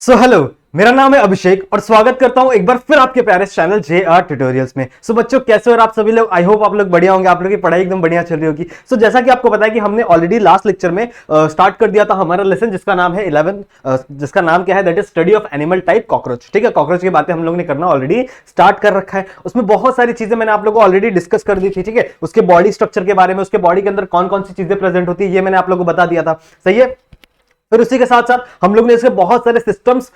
Hello, मेरा नाम है अभिषेक और स्वागत करता हूं एक बार फिर आपके प्यारे चैनल JR ट्यूटोरियल्स में। बच्चों, कैसे हो आप सभी लोग? आई होप आप लोग बढ़िया होंगे, आप लोगों की पढ़ाई एकदम बढ़िया चल रही होगी। जैसा कि आपको पता है कि हमने ऑलरेडी लास्ट लेक्चर में स्टार्ट कर दिया था हमारा लेसन, जिसका नाम है 11, जिसका नाम क्या है, that is study of animal type cockroach. ठीक है, कॉकरोच की बातें हम लोग ने करना ऑलरेडी स्टार्ट कर रखा है। उसमें बहुत सारी चीजें मैंने आप लोगों को ऑलरेडी डिस्कस कर दी थी। ठीक है, उसके बॉडी स्ट्रक्चर के बारे में, उसके बॉडी के अंदर कौन कौन सी चीजें प्रेजेंट होती है, ये मैंने आप लोगों को बता दिया था। सही है। फिर उसी के साथ साथ हम लोग ने इसके बहुत सारे सिस्टम्स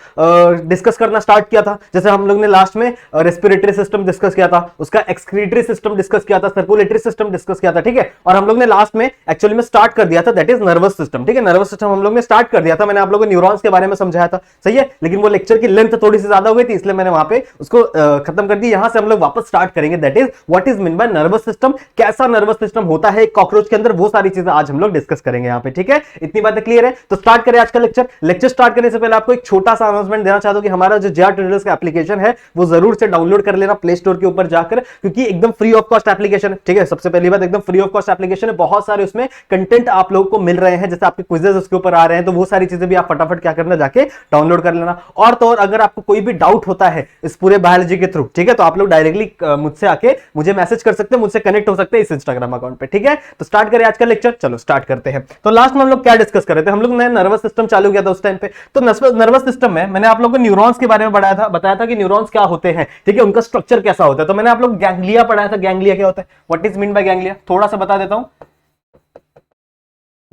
डिस्कस करना स्टार्ट किया था। जैसे हम लोग ने लास्ट में रेस्पिरेटरी सिस्टम डिस्कस किया था, उसका एक्सक्रीटरी सिस्टम डिस्कस किया था, सर्कुलेटरी सिस्टम डिस्कस किया था। ठीक है, और हम लोग ने लास्ट में एक्चुअली में स्टार्ट कर दिया था, दैट इज नर्वस सिस्टम। ठीक है, नर्वस सिस्टम हम लोग ने स्टार्ट कर दिया था। मैंने आप लोगों को न्यूरॉन्स के बारे में समझाया था। सही है, लेकिन वो लेक्चर की लेंथ थोड़ी सी ज्यादा हो गई थी, इसलिए मैंने वहां पे उसको खत्म कर दिया। यहां से हम लोग वापस स्टार्ट करेंगे, that is what is mean by nervous system, कैसा नर्वस सिस्टम होता है कॉकरोच के अंदर, वो सारी चीजें आज हम लोग डिस्कस करेंगे यहाँ पे। ठीक है, इतनी बातें क्लियर है? तो स्टार्ट करें आज का लेक्चर स्टार्ट करने से पहले आपको एक छोटा सा अनाउंसमेंट देना चाहता हूं कि हमारा जो JR ट्यूटोरियल्स का एप्लीकेशन है वो जरूर से डाउनलोड कर लेना प्ले स्टोर के ऊपर जाकर, क्योंकि एकदम फ्री ऑफ कॉस्ट एप्लीकेशन है। ठीक है, सबसे पहली बात, एकदम फ्री ऑफ कॉस्ट एप्लीकेशन है। बहुत सारे उसमें कंटेंट आप लोगों को मिल रहे हैं, जैसे आपके क्विजेस उसके ऊपर आ रहे हैं, तो वो सारी चीजें भी आप फटाफट क्या करना, जाके डाउनलोड कर लेना। और तो और अगर आपको कोई भी डाउट होता है इस पूरे बायोलॉजी के थ्रू, ठीक है, तो आप लोग डायरेक्टली मुझसे आके मुझे मैसेज कर सकते हैं, मुझसे कनेक्ट हो सकते हैं इस इंस्टाग्राम अकाउंट पे। ठीक है, तो स्टार्ट करें आज का लेक्चर। चलो स्टार्ट करते हैं। तो लास्ट में हम लोग क्या डिस्कस कर रहे थे? हम लोग ने नर्वस सिस्टम चालू किया था उस टाइम पे। तो नर्वस सिस्टम में मैंने आप लोगों को न्यूरॉन्स के बारे में बताया था कि न्यूरॉन्स क्या होते हैं। ठीक है, उनका स्ट्रक्चर कैसा होता है। तो मैंने आप लोग गैंग्लिया पढ़ाया था। गैंग्लिया क्या होता है, what is mean by ganglia, थोड़ा सा बता देता हूं।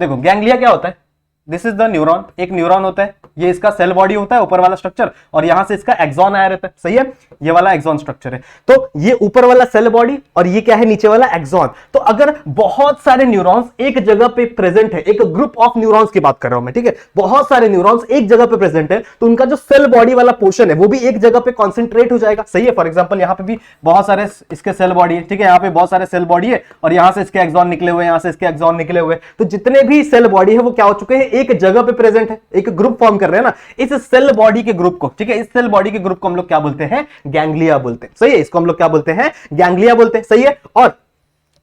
देखो, गैंग्लिया क्या होता है, दिस इज द न्यूरॉन। एक न्यूरॉन होता है, ये इसका सेल बॉडी होता है, ऊपर वाला स्ट्रक्चर, और यहां से इसका एक्सॉन आया रहता है। सही है, ये वाला एक्सॉन स्ट्रक्चर है। तो ये ऊपर वाला सेल बॉडी और ये क्या है, नीचे वाला एक्सॉन। तो अगर बहुत सारे न्यूरॉन्स एक जगह पे प्रेजेंट है, एक ग्रुप ऑफ न्यूरॉन्स की बात कर रहा हूं मैं, ठीक है, बहुत सारे न्यूरॉन्स एक जगह पे प्रेजेंट है, तो उनका जो सेल बॉडी वाला पोर्शन है वो भी एक जगह पे कॉन्सेंट्रेट हो जाएगा। सही है, फॉर एग्जाम्पल यहां पे भी बहुत सारे इसके सेल बॉडी है। ठीक है, यहां पे बहुत सारे सेल बॉडी है और यहां से इसके एक्सॉन निकले हुए, यहां से इसके एक्सॉन निकले हुए। तो जितने भी सेल बॉडी है वो क्या हो चुके हैं, एक जगह पे प्रेजेंट है, एक ग्रुप फॉर्म कर रहे हैं ना, इस सेल बॉडी के ग्रुप को। ठीक है, इस सेल बॉडी के ग्रुप को हम लोग क्या बोलते हैं, गैंग्लिया बोलते हैं। सही है, इसको हम लोग क्या बोलते हैं, गैंग्लिया बोलते हैं। सही है, और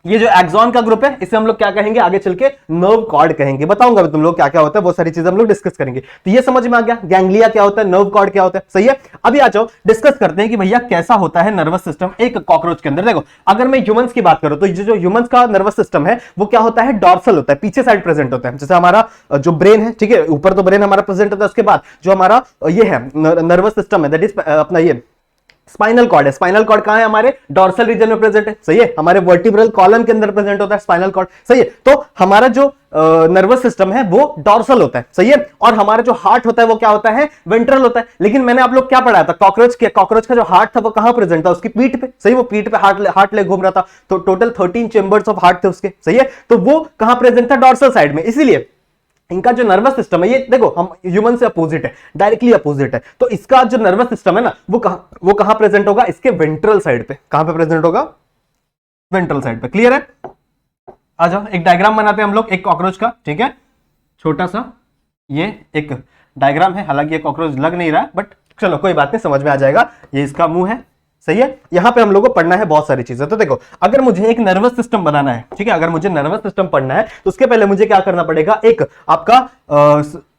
ये जो एक्सॉन का ग्रुप है इसे हम लोग क्या कहेंगे, आगे चल के नर्व कॉर्ड कहेंगे। बताऊंगा तुम लोग क्या क्या होता है, वो सारी चीजें हम लोग डिस्कस करेंगे। तो ये समझ में आ गया, गैंग्लिया क्या होता है, नर्व कॉर्ड क्या होता है। सही है, अभी आ जाओ डिस्कस करते हैं कि भैया कैसा होता है नर्वस सिस्टम एक कॉकरोच के अंदर। देखो, अगर मैं ह्यूमंस की बात करूं तो जो ह्यूमंस का नर्वस सिस्टम है वो क्या होता है, डॉर्सल होता है, पीछे साइड प्रेजेंट होता है। जैसे हमारा जो ब्रेन है, ठीक है, ऊपर तो ब्रेन हमारा प्रेजेंट होता है, उसके बाद जो हमारा ये है नर्वस सिस्टम है, दैट इज अपना ये स्पाइनल कॉर्ड है। स्पाइनल कॉर्ड कहां है, हमारे डॉर्सल रीजन में प्रेजेंट है। सही है, हमारे वर्टिब्रल कॉलम के अंदर प्रेजेंट होता है स्पाइनल कॉर्ड। सही है, तो हमारा जो नर्वस सिस्टम है वो डॉर्सल होता है। सही है, और हमारा जो हार्ट होता है वो क्या होता है, वेंट्रल होता है। लेकिन मैंने आप लोग क्या पढ़ाया था, कॉकरोच का जो हार्ट था वो कहां प्रेजेंट था, उसकी पीठ पे। सही, वो पीठ पे हार्ट ले घूम रहा था। तो टोटल 13 चेंबर्स ऑफ हार्ट थे उसके। सही है, तो वो कहां प्रेजेंट था, डॉर्सल साइड में। इसीलिए इनका जो नर्वस सिस्टम है, ये देखो हम ह्यूमन से अपोजिट है, डायरेक्टली अपोजिट है। तो इसका जो नर्वस सिस्टम है ना वो कहां प्रेजेंट होगा, इसके वेंट्रल साइड पे। कहां पे प्रेजेंट होगा, वेंट्रल साइड पे। क्लियर है? आ जाओ एक डायग्राम बनाते हैं हम लोग एक कॉकरोच का। ठीक है, छोटा सा ये एक डायग्राम है, हालांकि ये कॉकरोच लग नहीं रहा, बट चलो कोई बात नहीं, समझ में आ जाएगा। ये इसका मुंह है। सही है, यहां पे हम लोग को पढ़ना है बहुत सारी चीजें। तो देखो, अगर मुझे एक नर्वस सिस्टम बनाना है, ठीक है, अगर मुझे नर्वस सिस्टम पढ़ना है तो उसके पहले मुझे क्या करना पड़ेगा, एक आपका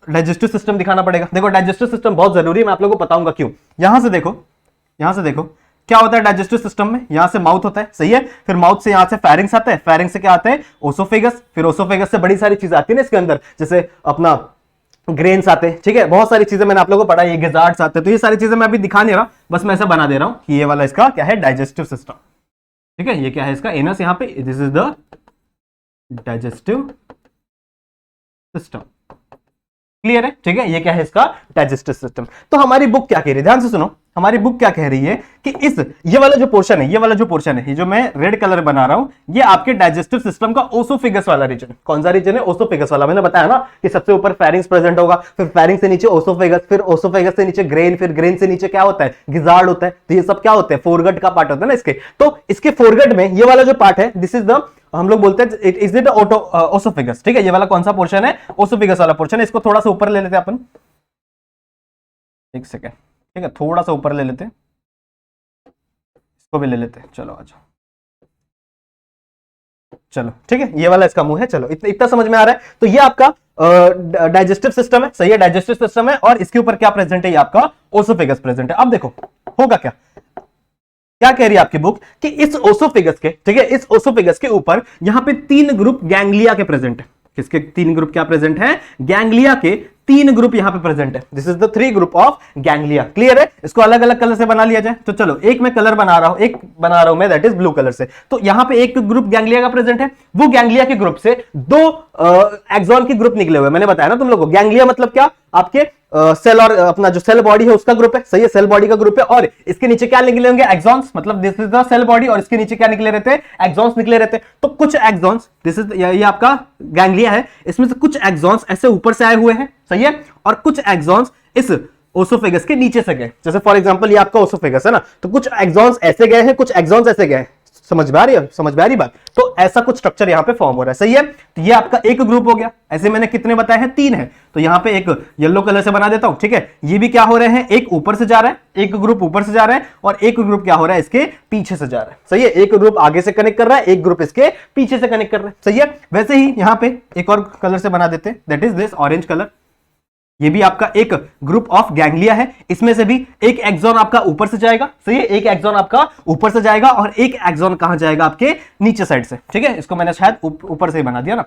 डाइजेस्टिव सिस्टम दिखाना पड़ेगा। देखो, डाइजेस्टिव सिस्टम बहुत जरूरी है, मैं आप लोगों को बताऊंगा क्यों। यहां से देखो क्या होता है डाइजेस्टिव सिस्टम में, यहां से माउथ होता है। सही है, फिर माउथ से यहां से फेरिंग्स आता है, फेरिंग्स से क्या आता है, ओसोफेगस, फिर ओसोफेगस से बड़ी सारी चीजें आती है ना इसके अंदर, जैसे अपना ग्रेन्स आते हैं। ठीक है, बहुत सारी चीजें मैंने आप लोगों को पढ़ा, ये गिजार्ड्स आते हैं। तो ये सारी चीजें मैं अभी दिखा नहीं रहा, बस मैं ऐसा बना दे रहा हूं कि ये वाला इसका क्या है, डाइजेस्टिव सिस्टम। ठीक है, ये क्या है इसका एनस, यहां पे this is the digestive system. Clear है? ठीक है, ये क्या है इसका डाइजेस्टिव सिस्टम। तो हमारी बुक क्या कह रही है, ध्यान से सुनो, हमारी बुक क्या कह रही है कि ये वाला जो पोर्शन है, ये जो मैं रेड कलर बना रहा हूं, ये आपके डाइजेस्टिव सिस्टम का ओसोफेगस वाला रीजन। कौन सा रीजन है, ओसोफेगस वाला। मैंने बताया ना कि सबसे ऊपर फेरिंग्स प्रेजेंट होगा, फिर फेरिंग्स से नीचे ओसोफेगस, फिर ओसोफेगस से नीचे ग्रेन, फिर ग्रेन से नीचे क्या होता है, गिजार्ड होता है। तो ये सब क्या होते हैं, फोरगट का पार्ट होता है ना इसके। तो इसके फोरगट में ये वाला जो पार्ट है, दिस इज द, हम लोग बोलते हैं इट इज ओसोफेगस। ठीक है, ये वाला कौन सा पोर्शन है, ओसोफेगस वाला पोर्शन है। इसको थोड़ा सा ऊपर ले लेते हैं अपन, एक सेकेंड। ठीक है, थोड़ा सा ऊपर ले लेते हैं, इसको भी ले लेते हैं। चलो आ जाओ, चलो ठीक है, ये वाला इसका मुंह है। चलो इतना समझ में आ रहा है। तो ये आपका डाइजेस्टिव सिस्टम है, सही है, डाइजेस्टिव सिस्टम है, और इसके ऊपर क्या प्रेजेंट है, ये आपका ओसोफेगस प्रेजेंट है। अब देखो होगा क्या, क्या कह रही है आपकी बुक कि इस ओसोफेगस के, ठीक है, इस ओसोफेगस के ऊपर यहां पे 3 ग्रुप गैंग्लिया के प्रेजेंट है। किसके 3 ग्रुप क्या प्रेजेंट है, गैंग्लिया के 3 ग्रुप यहां पे प्रेजेंट है। This is the 3 group of ganglia. Clear है, इसको अलग अलग कलर से बना लिया जाए तो चलो, एक मैं कलर बना रहा हूं, एक बना रहा हूं मैं, दैट इज ब्लू कलर से। तो यहां पे एक ग्रुप गैंग्लिया का प्रेजेंट है, वो गैंग्लिया के ग्रुप से 2 एक्सॉन के ग्रुप निकले हुए। मैंने बताया ना तुम लोगों को, गैंग्लिया मतलब क्या, आपके सेल और अपना जो सेल बॉडी है उसका ग्रुप है, सही है, सेल बॉडी का ग्रुप है, और इसके नीचे क्या निकले होंगे, एक्सॉन्स, मतलब this is the cell body, और इसके नीचे क्या निकले रहते हैं, एक्सॉन्स निकले रहते हैं। तो कुछ एक्सॉन्स, दिस इज ये आपका गैंग्लिया है, इसमें से कुछ एक्सॉन्स ऐसे ऊपर से आए हुए हैं, सही है, और कुछ एक्सॉन्स इस ओसोफेगस के नीचे से गए। जैसे फॉर एग्जांपल ये आपका ओसोफेगस है ना, तो कुछ एक्सॉन्स ऐसे गए हैं, कुछ एक्सॉन्स ऐसे गए। समझ में आ रही है, समझ में आ रही बात। तो ऐसा कुछ स्ट्रक्चर यहां पे फॉर्म हो रहा है, सही है। तो ये आपका एक ग्रुप हो गया। ऐसे मैंने कितने बताए हैं, 3 है, तो यहां पे एक येलो कलर से बना देता हूं, ठीक है। ये भी क्या हो रहे हैं, एक ऊपर से जा रहा है, एक ग्रुप ऊपर से जा रहा है, और एक ग्रुप क्या हो रहा है, इसके पीछे से जा रहा है, सही है। एक ग्रुप आगे से कनेक्ट कर रहा है, एक ग्रुप इसके पीछे से कनेक्ट कर रहा है, सही है। वैसे ही यहां पे एक और कलर से बना देते हैं, that is this orange colour. ये भी आपका एक ग्रुप ऑफ गैंग्लिया है, इसमें से भी एक एक्सॉन आपका ऊपर से जाएगा, सही है, एक एक्सॉन आपका ऊपर से जाएगा, और एक एक्सॉन कहां जाएगा, आपके नीचे साइड से, ठीक है। इसको मैंने शायद ऊपर से ही बना दिया ना,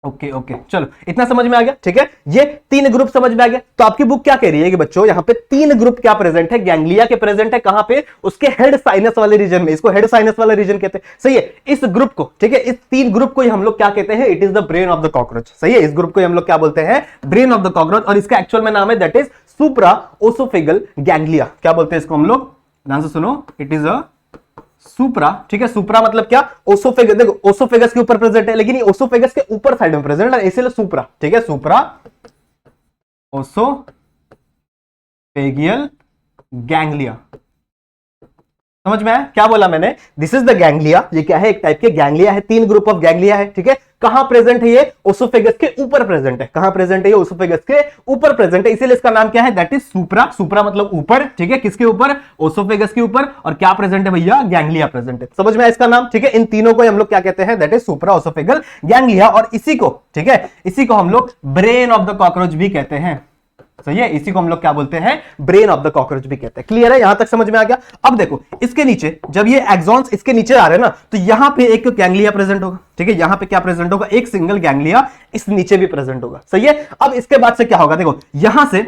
ओके ओके, चलो इतना समझ में आ गया, ठीक है। ये 3 ग्रुप समझ में आ गया। तो आपकी बुक क्या कह रही है कि बच्चों यहां पे 3 ग्रुप क्या प्रेजेंट है, गैंग्लिया के प्रेजेंट है, कहां पे, उसके हेड साइनस वाले रीजन में। इसको हेड साइनस वाला रीजन कहते हैं, सही है। इस ग्रुप को, ठीक है, इस 3 ग्रुप को हम लोग क्या कहते हैं, it is the brain of the cockroach, सही है। इस ग्रुप को हम लोग क्या बोलते हैं, ब्रेन ऑफ द कॉकरोच, और इसका एक्चुअल में नाम है दैट इज सुप्रा ओसोफेगल गैंग्लिया। क्या बोलते हैं इसको हम लोग, ध्यान से सुनो, इट इज अ सुप्रा, ठीक है। सुप्रा मतलब क्या, ओसोफेगस, देखो ओसोफेगस के ऊपर प्रेजेंट है, लेकिन ये ओसोफेगस के ऊपर साइड में प्रेजेंट है, इसलिए सुप्रा, ठीक है, सुप्रा ओसोफेगियल गैंग्लिया। समझ में आया क्या बोला मैंने, दिस इज द गैंग्लिया। ये क्या है, एक टाइप के गैंग्लिया है, 3 ग्रुप ऑफ गैंग्लिया है, ठीक है। कहां प्रेजेंट है ये, ओसोफेगस के ऊपर प्रेजेंट है। कहां प्रेजेंट है ये, ओसोफेगस के ऊपर प्रेजेंट है, इसीलिए इसका नाम क्या है, दैट इज सुप्रा। सुप्रा मतलब ऊपर, ठीक है, किसके ऊपर, ओसोफेगस के ऊपर, और क्या प्रेजेंट है भैया, गैंग्लिया प्रेजेंट है। समझ में आया इसका नाम, ठीक है। इन तीनों को हम लोग क्या कहते हैं, दैट इज सुप्रा ओसोफेगल गैंग्लिया, और इसी को, ठीक है, इसी को हम लोग ब्रेन ऑफ द कॉकरोच भी कहते हैं, सही है। इसी को हम लोग क्या बोलते हैं, ब्रेन ऑफ द कॉकरोच भी कहते हैं। क्लियर है, यहां तक समझ में आ गया। अब देखो इसके नीचे, जब ये एक्सॉन्स इसके नीचे आ रहे हैं ना, तो यहां पे एक गैंग्लिया प्रेजेंट होगा, ठीक है। यहां पे क्या प्रेजेंट होगा, एक सिंगल गैंग्लिया इस नीचे भी प्रेजेंट होगा, सही है। अब इसके बाद से क्या होगा, देखो यहां से,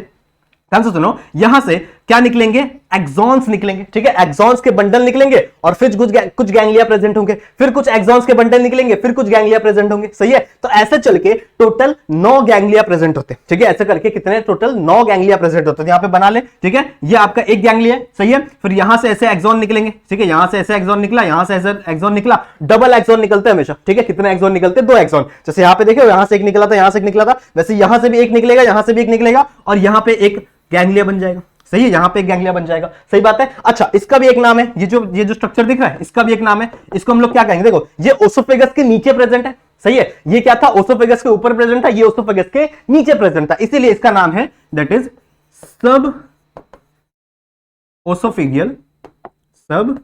ध्यान से सुनो, यहां से क्या निकलेंगे, एक्सॉन्स निकलेंगे, ठीक है। एक्सॉन्स के बंडल निकलेंगे, और फिर कुछ गैंग्लिया प्रेजेंट होंगे, फिर कुछ एक्सॉन्स के बंडल निकलेंगे, फिर कुछ गैंग्लिया प्रेजेंट होंगे, सही है। तो ऐसे चल के टोटल 9 गैंग्लिया प्रेजेंट होते हैं, ठीक है। ऐसे करके कितने, टोटल 9 गैंग्लिया प्रेजेंट होते हैं। यहां पे बना ले, ठीक है। ये आपका एक गैंग्लिया है, सही है। फिर यहां से ऐसे एक्सॉन निकलेंगे, ठीक है, यहां से ऐसे एक्सॉन निकला, यहां से ऐसे एक्सॉन निकला, डबल एक्सॉन निकलते हैं हमेशा, ठीक है। कितने एक्सॉन निकलते हैं, 2 एक्सॉन। जैसे यहां पे देखो, यहां से एक निकला था, यहां से एक निकला था, वैसे यहां से भी एक निकलेगा, यहां से भी एक निकलेगा, और यहां पे एक गैंग्लिया बन जाएगा, सही है। यहां पे एक गैंग्लिया बन जाएगा, सही बात है। अच्छा, इसका भी एक नाम है, ये जो स्ट्रक्चर दिख रहा है, इसका भी एक नाम है। इसको हम लोग क्या कहेंगे, देखो ये ओसोफेगस के नीचे प्रेजेंट है, सही है। ये क्या था, ओसोफेगस के ऊपर प्रेजेंट था, ये ओसोफेगस के नीचे प्रेजेंट था, इसीलिए इसका नाम है दैट इज सब ओसोफेगियल, सब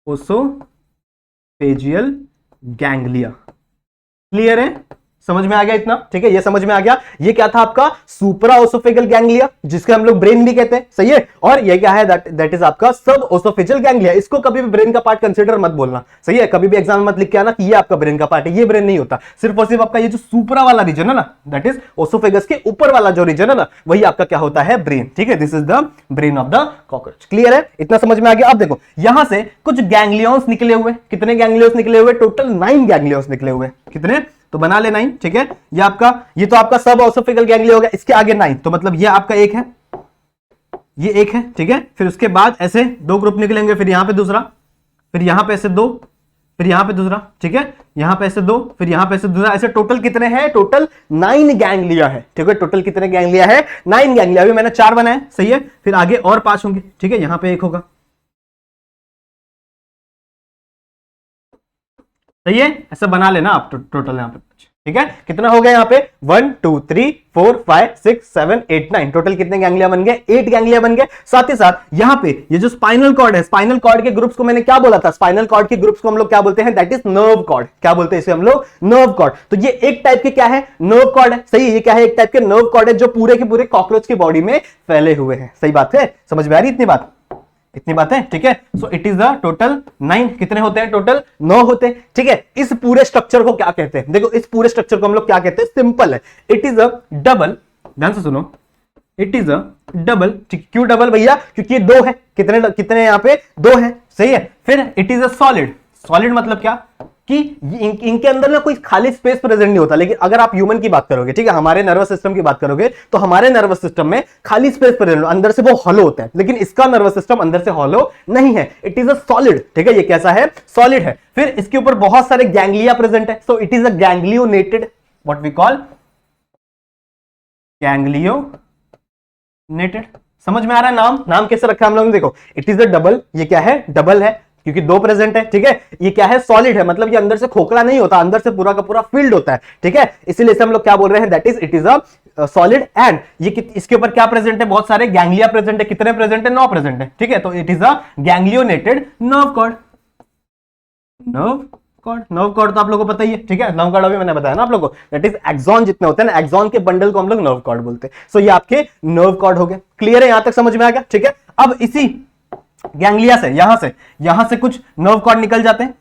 ओसोफेजियल गैंग्लिया। क्लियर है, समझ में आ गया इतना, ठीक है। ये समझ में आ गया, ये क्या था आपका सुप्रा ओसोफेगल गैंग्लिया, जिसके हम लोग ब्रेन भी कहते हैं, सही है। और ये क्या है, दैट इज आपका सब ओसोफेजियल गैंग्लिया। इसको कभी भी ब्रेन का पार्ट कंसीडर मत बोलना, सही है। कभी भी एग्जाम में मत लिख के आना कि ये आपका ब्रेन का पार्ट है, ये ब्रेन नहीं होता। सिर्फ और सिर्फ आपका ये जो सुप्रा वाला रीजन है ना, दैट इज ओसोफेगस के ऊपर वाला जो रीजन है ना, वही आपका क्या होता है, ब्रेन, ठीक है। This is the brain of the cockroach. Clear है, इतना समझ में आ गया। अब देखो यहां से कुछ गैंग्लियंस निकले हुए, कितने गैंग्लियंस निकले हुए, टोटल 9 गैंग्लियंस निकले हुए, कितने, तो बना ले 9, ठीक है। ये आपका, ये तो आपका सब ओसोफेगल गैंग्लिया हो गया, इसके आगे 9, तो मतलब ये आपका एक है, ये एक है, ठीक है। फिर उसके बाद ऐसे 2 ग्रुप निकलेंगे, फिर यहां पे दूसरा, फिर यहां पे ऐसे 2, फिर यहां पे दूसरा, ठीक है। यहां पे ऐसे 2, फिर यहां पे ऐसे दूसरा, ऐसे टोटल कितने हैं, टोटल 9 गैंग्लिया है, ठीक है। टोटल कितने गैंग्लिया है, 9 गैंग्लिया। अभी मैंने 4 बनाए, सही है। फिर आगे और 5 होंगे, ठीक है। यहां पे 1 होगा, सही है। ऐसा बना लेना आप टोटल यहां पे। ठीक है, कितना हो गया यहाँ पे 1 2 3 4 5 6 7 8 9, टोटल कितने गैंग्लिया बन गए? 8 गैंग्लिया बन गए। साथ ही साथ यहाँ पे ये जो स्पाइनल कॉर्ड है, स्पाइनल कॉर्ड के ग्रुप्स को मैंने क्या बोला था? स्पाइनल कॉर्ड के ग्रुप्स को हम लोग क्या बोलते हैं? That is nerve cord. क्या बोलते हैं इसे हम लोग? Nerve cord. तो ये एक टाइप के क्या है? नर्व कॉर्ड है। सही है, ये क्या है? एक टाइप के नर्व कॉर्ड है जो पूरे के पूरे कॉकरोच की बॉडी में फैले हुए हैं। सही बात है, समझ में आ रही इतनी बात? इतनी बात है, ठीक है। So it is the total 9। कितने होते हैं? टोटल 9 होते हैं, ठीक है। इस पूरे स्ट्रक्चर को क्या कहते हैं? देखो, इस पूरे स्ट्रक्चर को हम लोग क्या कहते हैं? सिंपल है, इट इज अ डबल। ध्यान से सुनो, इट इज अ डबल। क्यों डबल भैया? क्योंकि ये 2 है। कितने कितने यहाँ पे? 2 है, सही है। फिर it is a solid. Solid मतलब क्या कि इनके अंदर ना कोई खाली स्पेस प्रेजेंट नहीं होता। लेकिन अगर आप ह्यूमन की बात करोगे, ठीक है, हमारे नर्वस सिस्टम की बात करोगे, तो हमारे नर्वस सिस्टम में खाली स्पेस प्रेजेंट, अंदर से वो हॉलो होता है। लेकिन इसका नर्वस सिस्टम अंदर से हॉलो नहीं है, इट इज अ सॉलिड, ठीक है। ये कैसा है? सॉलिड है। फिर इसके ऊपर बहुत सारे गैंग्लिया प्रेजेंट है, so it is a ganglionated, what we call ganglionated. समझ में आ रहा है? नाम कैसे रखा है हम लोगों ने? देखो, इट इज अ डबल। ये क्या है? डबल है क्योंकि 2 प्रेजेंट है, ठीक है। ये क्या है? सॉलिड है, मतलब ये अंदर से खोखला नहीं होता, अंदर से पूरा का पूरा फील्ड होता है, ठीक है। इसीलिए इसे हम लोग क्या बोल रहे हैं? That is it is a solid. And ये इसके ऊपर क्या प्रेजेंट है? बहुत सारे गैंग्लिया प्रेजेंट है। कितने प्रेजेंट है? 9 प्रेजेंट है, ठीक है। तो it is a ganglionated nerve cord. Nerve cord तो आप लोगों को पता ही है, ठीक है। नर्व कॉर्ड अभी मैंने बताया ना आप लोगों को, दैट इज एक्सॉन जितने होते हैं ना, एक्सॉन के बंडल को हम लोग नर्व कॉर्ड बोलते हैं। सो ये आपके नर्व कॉर्ड हो गए। क्लियर है? यहां तक समझ में आ गया, ठीक है। अब इसी गैंग्लिया से यहां से कुछ नर्व कॉर्ड निकल जाते हैं।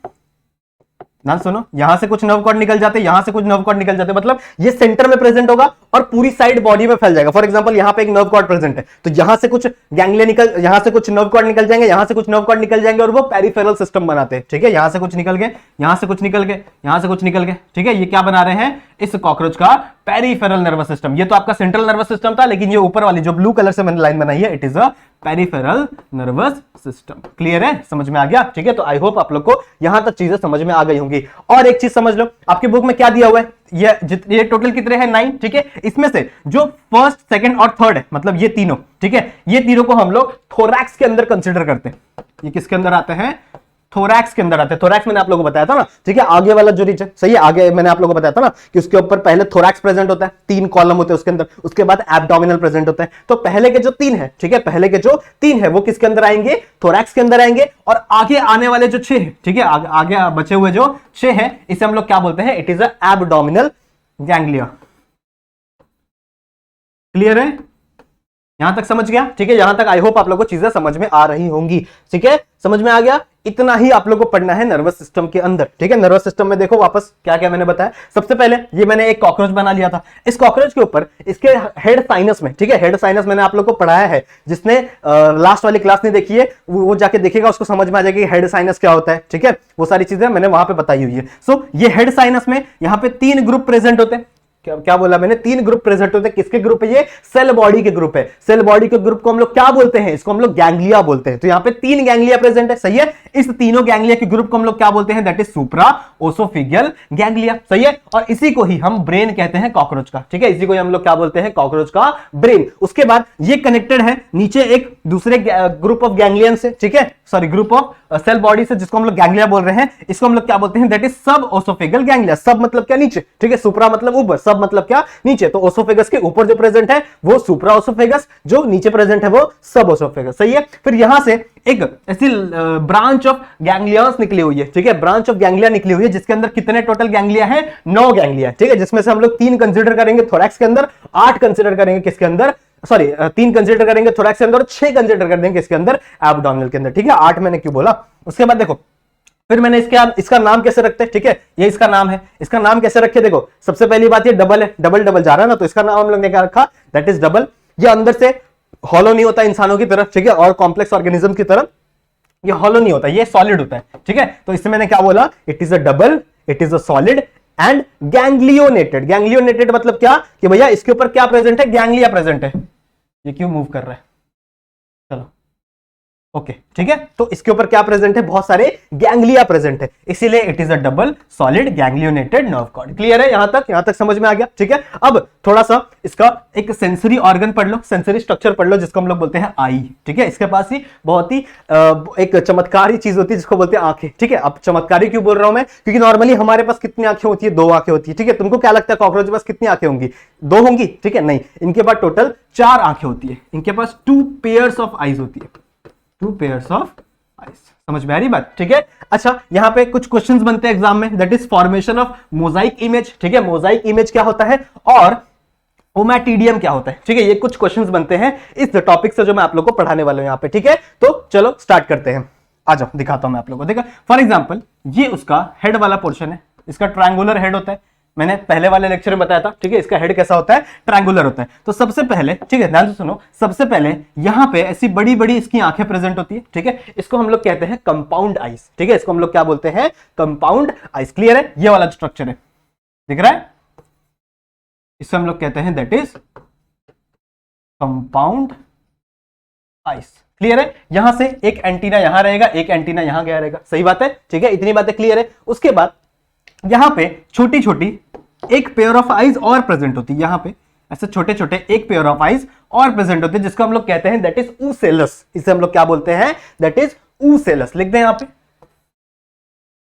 ना सुनो, यहां से कुछ नर्व कॉर्ड निकल जाते हैं, यहां से कुछ नर्व कॉर्ड निकल जाते हैं, मतलब ये सेंटर में प्रेजेंट होगा और पूरी साइड बॉडी में फैल जाएगा। फॉर एग्जांपल, यहां पे एक नर्व कॉर्ड प्रेजेंट है, तो यहां से कुछ गैंग्लिया निकल, यहां से कुछ नर्व कॉर्ड निकल जाएंगे, यहां से कुछ नर्व कॉर्ड निकल जाएंगे और वो पेरिफेरल सिस्टम बनाते हैं, ठीक है। यहां से कुछ निकल गए, यहां से कुछ निकल गए, यहां से कुछ निकल गए, ठीक है। ये क्या बना रहे हैं? इस कॉकरोच का पेरिफेरल नर्वस सिस्टम। ये तो आपका सेंट्रल नर्वस सिस्टम था, लेकिन ये ऊपर वाली जो ब्लू कलर से मैंने लाइन बनाई है, it is a peripheral nervous system. Clear है? समझ में आ गया, ठीक है। तो आई होप आप लोग को यहां तक चीजें समझ में आ गई होंगी। और एक चीज समझ लो, आपकी बुक में क्या दिया हुआ है? ये टोटल कितने हैं? 9, ठीक है। इसमें से जो फर्स्ट, सेकंड और थर्ड है, मतलब ये तीनों, ठीक है, ये तीनों को हम लोग थोरैक्स के अंदर कंसिडर करते हैं। ये किसके अंदर आते हैं? थोरैक्स के अंदर आते हैं। थोरैक्स मैंने आप लोगों को बताया था ना, ठीक है, आगे वाला जो रीजन, सही है, आगे मैंने आप लोगों को बताया था ना कि उसके ऊपर पहले थोरैक्स प्रेजेंट होता है, 3 कॉलम होते हैं उसके अंदर, उसके बाद एब्डोमिनल प्रेजेंट होता है। तो पहले के जो 3 है, ठीक है, पहले के जो 3 है वो किसके अंदर आएंगे? थोरैक्स के अंदर आएंगे। और आगे आने वाले जो 6 है, ठीक है, आगे बचे हुए जो 6 है, इसे हम लोग क्या बोलते हैं? It is a abdominal ganglia. Clear है? यहां तक समझ गया, ठीक है। यहां तक आई होप आप लोगों को चीजें समझ में आ रही होंगी, ठीक है। समझ में आ गया? इतना ही आप लोगों को पढ़ना है नर्वस सिस्टम के अंदर, ठीक है। नर्वस सिस्टम में देखो वापस क्या क्या मैंने बताया। सबसे पहले ये मैंने एक कॉकरोच बना लिया था। इस कॉकरोच के ऊपर इसके हेड साइनस में, ठीक है, हेड साइनस मैंने आप लोग को पढ़ाया है। जिसने लास्ट वाली क्लास नहीं देखी है वो जाके देखेगा, उसको समझ में आ जाएगी हेड साइनस क्या होता है, ठीक है। वो सारी चीजें मैंने वहां पे बताई हुई है। सो ये हेड साइनस में यहां पे 3 ग्रुप प्रेजेंट होते हैं। क्या बोला मैंने? 3 ग्रुप प्रेजेंट होते हैं। किसके ग्रुप है ये? सेल बॉडी के ग्रुप है। सेल बॉडी के ग्रुप को हम लोग क्या बोलते हैं? इसको हम लोग गैंग्लिया बोलते हैं। तो यहाँ पे 3 गैंग्लिया प्रेजेंट है, सही है। इस तीनों गैंग्लिया के ग्रुप को हम लोग क्या बोलते हैं? दैट इज सुप्रा ओसोफिजियल गैंग्लिया, सही है। और इसी को ही हम ब्रेन कहते हैं कॉकरोच का, ठीक है। इसी को हम लोग क्या बोलते हैं? कॉकरोच का ब्रेन। उसके बाद ये कनेक्टेड है नीचे एक दूसरे ग्रुप ऑफ गैंग्लियन से, ठीक है, sorry, group of cell body से, जिसको हम लोग गैंग्लिया बोल रहे हैं। इसको हम लोग क्या बोलते हैं? दैट इज सब ओसोफेगल गैंग्लिया। सब मतलब क्या? नीचे, ठीक है। सुप्रा मतलब ऊपर, सब मतलब क्या? नीचे। तो ओसोफेगस के ऊपर जो प्रेजेंट है वो सुप्रा ओसोफेगस, जो नीचे प्रेजेंट है वो सब ओसोफेगस, सही है। फिर यहां से एक ऐसी ब्रांच ऑफ गैंग्लियास निकली हुई है, ठीक है, ब्रांच ऑफ गैंग्लिया निकली हुई है, जिसके अंदर कितने टोटल गैंग्लिया है? 9 गैंग्लिया, ठीक है। जिसमें से हम लोग 3 कंसीडर करेंगे थोरैक्स के अंदर, 8 कंसीडर करेंगे किसके अंदर? सॉरी, 3 कंसीडर करेंगे थोरैक्स के अंदर और 6 कंसीडर कर देंगे किसके अंदर? एब्डोमिनल के अंदर, ठीक है। 8 मैंने क्यों बोला? उसके बाद देखो, फिर मैंने इसका नाम कैसे रखते हैं, ठीक है, ये इसका नाम है। इसका नाम कैसे रखे? देखो, सबसे पहली बात ये डबल है, डबल डबल जा रहा है ना, तो इसका नाम हम लोग ने क्या रखा? That is double. ये अंदर से हॉलो नहीं होता इंसानों की तरफ, ठीक है, और कॉम्प्लेक्स ऑर्गेनिज्म की तरफ ये हॉलो नहीं होता, ये सॉलिड होता है, ठीक है। तो इससे मैंने क्या बोला? It is a double, it is a solid and ganglionated. Ganglionated मतलब क्या? कि भैया इसके ऊपर क्या प्रेजेंट है? गैंग्लिया प्रेजेंट है। ये क्यों मूव कर रहा है? चलो, ओके ठीक है, तो इसके ऊपर क्या प्रेजेंट है, बहुत सारे गैंग्लिया प्रेजेंट है, इसीलिए it is a double solid ganglionated nerve cord. Clear है, यहां तक समझ में आ गया। ठीक है, अब थोड़ा सा इसका एक सेंसरी ऑर्गन पढ़ लो, सेंसरी स्ट्रक्चर पढ़ लो, जिसको हम लोग बोलते हैं आई। ठीक है, इसके पास ही बहुत ही एक चमत्कारी चीज होती है जिसको बोलते हैं आंखें। ठीक है, अब चमत्कारी क्यों बोल रहा हूं मैं, क्योंकि नॉर्मली हमारे पास कितनी आंखें होती है, 2 आंखें होती है। ठीक है, तुमको क्या लगता है कॉकरोच के पास कितनी आंखें होंगी, 2 होंगी? ठीक है, नहीं, इनके पास टोटल 4 आंखें होती है, इनके पास 2 पेयर्स ऑफ आईज होती है, 2 पेयर्स ऑफ आईज। समझ में आ रही बात? ठीक है, अच्छा यहां पे कुछ क्वेश्चंस बनते हैं एग्जाम में, that is formation of Mosaic image. ठीक है, मोजाइक इमेज क्या होता है और ओमैटिडियम क्या होता है। ठीक है, ये कुछ क्वेश्चंस बनते हैं इस टॉपिक से जो मैं आप लोगों को पढ़ाने वाला हूं यहां पे। ठीक है, तो चलो स्टार्ट करते हैं, आ जाओ दिखाता हूं मैं आप लोगों को। देखा, फॉर एग्जांपल ये उसका हेड वाला पोर्शन है, इसका ट्रायंगुलर हेड होता है, मैंने पहले वाले लेक्चर में बताया था। ठीक है, इसका हेड कैसा होता है, ट्रायंगुलर होता है। तो सबसे पहले, ठीक है ध्यान से सुनो, सबसे पहले यहां पे ऐसी बड़ी बड़ी इसकी आंखें प्रेजेंट होती है। ठीक है, इसको हम लोग कहते हैं कंपाउंड आइज। ठीक है, इसको हम लोग क्या बोलते हैं, कंपाउंड आइज। क्लियर है, ये वाला स्ट्रक्चर है, दिख रहा है, इसको हम लोग कहते हैं that is compound eyes. Clear है, यहां से एक एंटीना यहां रहेगा, एक एंटीना यहां गया रहेगा। सही बात है, ठीक है, इतनी बातें क्लियर है। उसके बाद यहां पे छोटी छोटी एक पेयर ऑफ आईज और प्रेजेंट होती है, यहां पे ऐसे छोटे छोटे एक पेयर ऑफ आईज और प्रेजेंट होते हैं, जिसको हम लोग कहते हैं दैट इज oocelus। इसे हम लोग क्या बोलते हैं, दैट इज oocelus। लिख दें यहां पे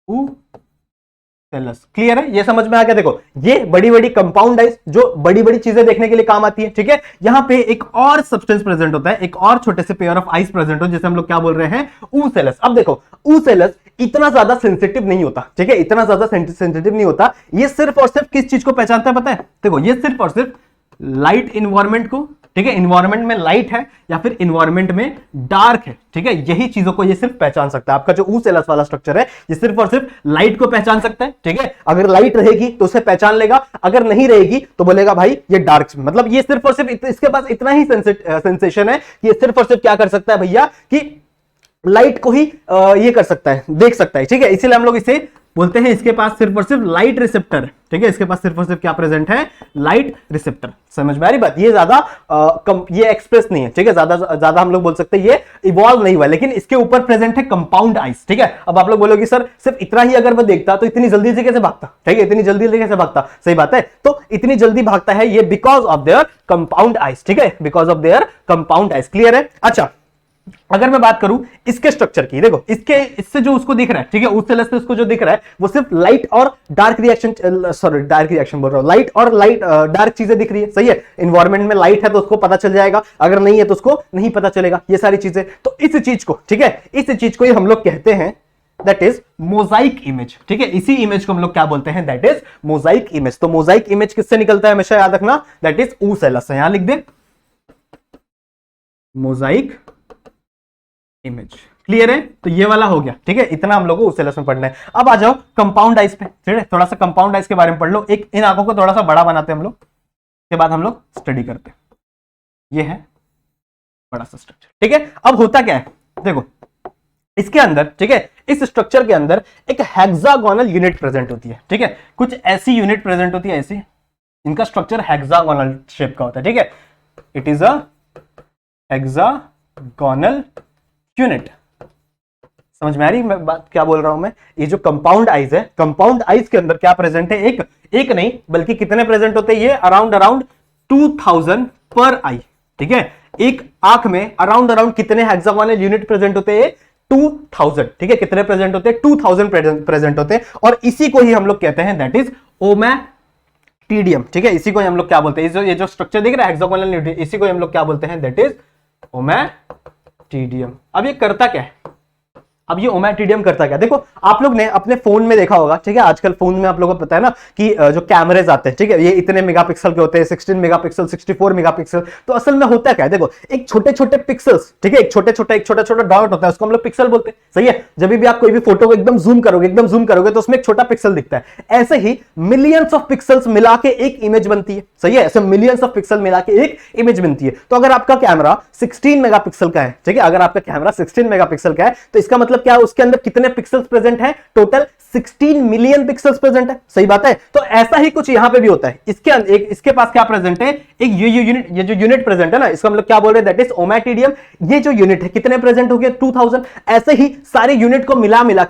oocelus। क्लियर है, ये समझ में आ गया। देखो, ये बड़ी बड़ी कंपाउंड आइज जो बड़ी बड़ी चीजें देखने के लिए काम आती है। ठीक है, यहां पे एक और सब्सटेंस प्रेजेंट होता है, एक और छोटे से पेयर ऑफ आइज प्रेजेंट हो, जिसे हम लोग क्या बोल रहे हैं, oocelus। अब देखो, oocelus इतना ज्यादा सेंसिटिव नहीं होता। ठीक है, इतना ज्यादा सेंसिटिव नहीं होता। ये सिर्फ और सिर्फ किस चीज को पहचानता है पता है? देखो, ये सिर्फ और सिर्फ लाइट इन्वायरमेंट को, ठीक है, इन्वायरमेंट में लाइट है या फिर इन्वायरमेंट में डार्क है, ठीक है, यही चीजों को ये सिर्फ पहचान सकता है। आपका जो oocelus वाला स्ट्रक्चर है, ये सिर्फ और सिर्फ लाइट को पहचान सकता है। ठीक है, अगर लाइट रहेगी तो उसे पहचान लेगा, अगर नहीं रहेगी तो बोलेगा भाई ये डार्क। मतलब ये सिर्फ और सिर्फ इसके पास इतना ही सेंसेशन है कि ये सिर्फ और सिर्फ क्या कर सकता है भैया, कि लाइट को ही ये कर सकता है, देख सकता है। ठीक है, इसीलिए हम लोग इसे बोलते हैं, इसके पास सिर्फ और सिर्फ लाइट रिसेप्टर। ठीक है, इसके पास सिर्फ और सिर्फ क्या प्रेजेंट है, लाइट रिसेप्टर। समझ में आ रही बात? ये ज्यादा ये एक्सप्रेस नहीं है। ठीक है, ज्यादा हम लोग बोल सकते हैं ये इवॉल्व नहीं हुआ, लेकिन इसके ऊपर प्रेजेंट है कंपाउंड आइज। ठीक है, अब आप लोग बोलोगे सर सिर्फ इतना ही अगर वो देखता तो इतनी जल्दी से कैसे भागता? ठीक है, इतनी जल्दी कैसे भागता? सही बात है, तो इतनी जल्दी भागता है ये because of their compound eyes. ठीक है, because of their compound eyes. Clear है? अच्छा, अगर मैं बात करूं इसके स्ट्रक्चर की, देखो इससे जो उसको दिख रहा है, ठीक है, oocelus से उसको जो दिख रहा है वो सिर्फ लाइट और डार्क रिएक्शन, डार्क रिएक्शन बोल रहा हूं, लाइट और डार्क चीजें दिख रही है। सही है, इन्वायरमेंट में लाइट है तो उसको पता चल जाएगा, अगर नहीं है तो उसको नहीं पता चलेगा, ये सारी चीजें। तो इस चीज को, ठीक है, इस चीज को ही हम लोग कहते हैं दैट इज मोजाइक इमेज। ठीक है, इसी इमेज को हम लोग क्या बोलते हैं, दैट इज मोजाइक इमेज। तो मोजाइक इमेज किससे निकलता है, हमेशा याद रखना, दैट इज oocelus। यहां लिख दे मोजाइक इमेज। क्लियर है, तो ये वाला हो गया। ठीक है, इतना हम लोगों को oocelus में पढ़ना है। अब आ जाओ कंपाउंड आइज पे। ठीक है, थोड़ा सा कंपाउंड आइज के बारे में पढ़ लो। एक इन आंखों को थोड़ा सा बड़ा बनाते हैं हम लोग, के बाद हम लोग स्टडी करते हैं। ये है बड़ा सा स्ट्रक्चर। ठीक है, अब होता क्या है, देखो इसके अंदर, ठीक है, इस स्ट्रक्चर के अंदर एक हेक्सागोनल यूनिट प्रेजेंट होती है। ठीक है, कुछ ऐसी यूनिट प्रेजेंट होती है, ऐसी, इनका स्ट्रक्चर हेक्सागोनल शेप का होता है। ठीक है, it is a hexagonal unit. समझ में आ रही मैं बात क्या बोल रहा हूं मैं? ये जो कंपाउंड आइज है, कंपाउंड आइज के अंदर क्या प्रेजेंट है, एक नहीं बल्कि कितने प्रेजेंट होते हैं, ये अराउंड 2000 पर आई। ठीक है, एक आंख में अराउंड कितने हेक्सागोनल यूनिट प्रेजेंट होते हैं, 2000। ठीक है, कितने प्रेजेंट होते हैं, 2000 प्रेजेंट होते हैं, और इसी को ही हम लोग कहते हैं दैट इज ओमैटिडियम। ठीक है, इसी को हम लोग क्या बोलते हैं, ये जो स्ट्रक्चर दिख रहा है हेक्सागोनल यूनिट, इसी को हम लोग क्या बोलते हैं, दैट इज ओमैटिडियम। अब ये करता क्या है, अब ये ओमैटिडियम करता क्या, देखो आप लोग ने अपने फोन में देखा होगा। ठीक है, आजकल फोन में आप लोगों को पता है ना कि जो कैमरेज आते हैं, ठीक है, ये इतने मेगापिक्सल के होते हैं, 16 मेगापिक्सल, 64 मेगापिक्सल। तो असल में होता क्या है, देखो एक छोटे छोटे पिक्सल्स, ठीक है, एक छोटा छोटा डॉट होता है, उसको हम लोग पिक्सल बोलते हैं। सही है, जब भी आप कोई भी फोटो को एकदम जूम करोगे तो उसमें एक छोटा पिक्सल दिखता है। ऐसे ही मिलियंस ऑफ पिक्सल्स मिला के एक इमेज बनती है। सही है, ऐसे मिलियंस ऑफ पिक्सल मिला के एक इमेज बनती है। तो अगर आपका कैमरा 16 मेगापिक्सल का है, ठीक है, अगर आपका कैमरा 16 मेगापिक्सल का है, तो इसका मतलब मतलब क्या है, उसके अंदर कितने पिक्सल्स प्रेजेंट है, टोटल 16 मिलियन पिक्सल्स प्रेजेंट है, सही बात है। तो ऐसा ही कुछ यहां पे भी होता है, इसके अंदर एक इसके पास क्या प्रेजेंट है, एक ये जो यूनिट प्रेजेंट है ना, इसका मतलब क्या बोल रहे हैं, दैट इज ओमैटिडियम। ये जो यूनिट है कितने प्रेजेंट हो गए, 2000। ऐसे ही सारे यूनिट को मिला मिला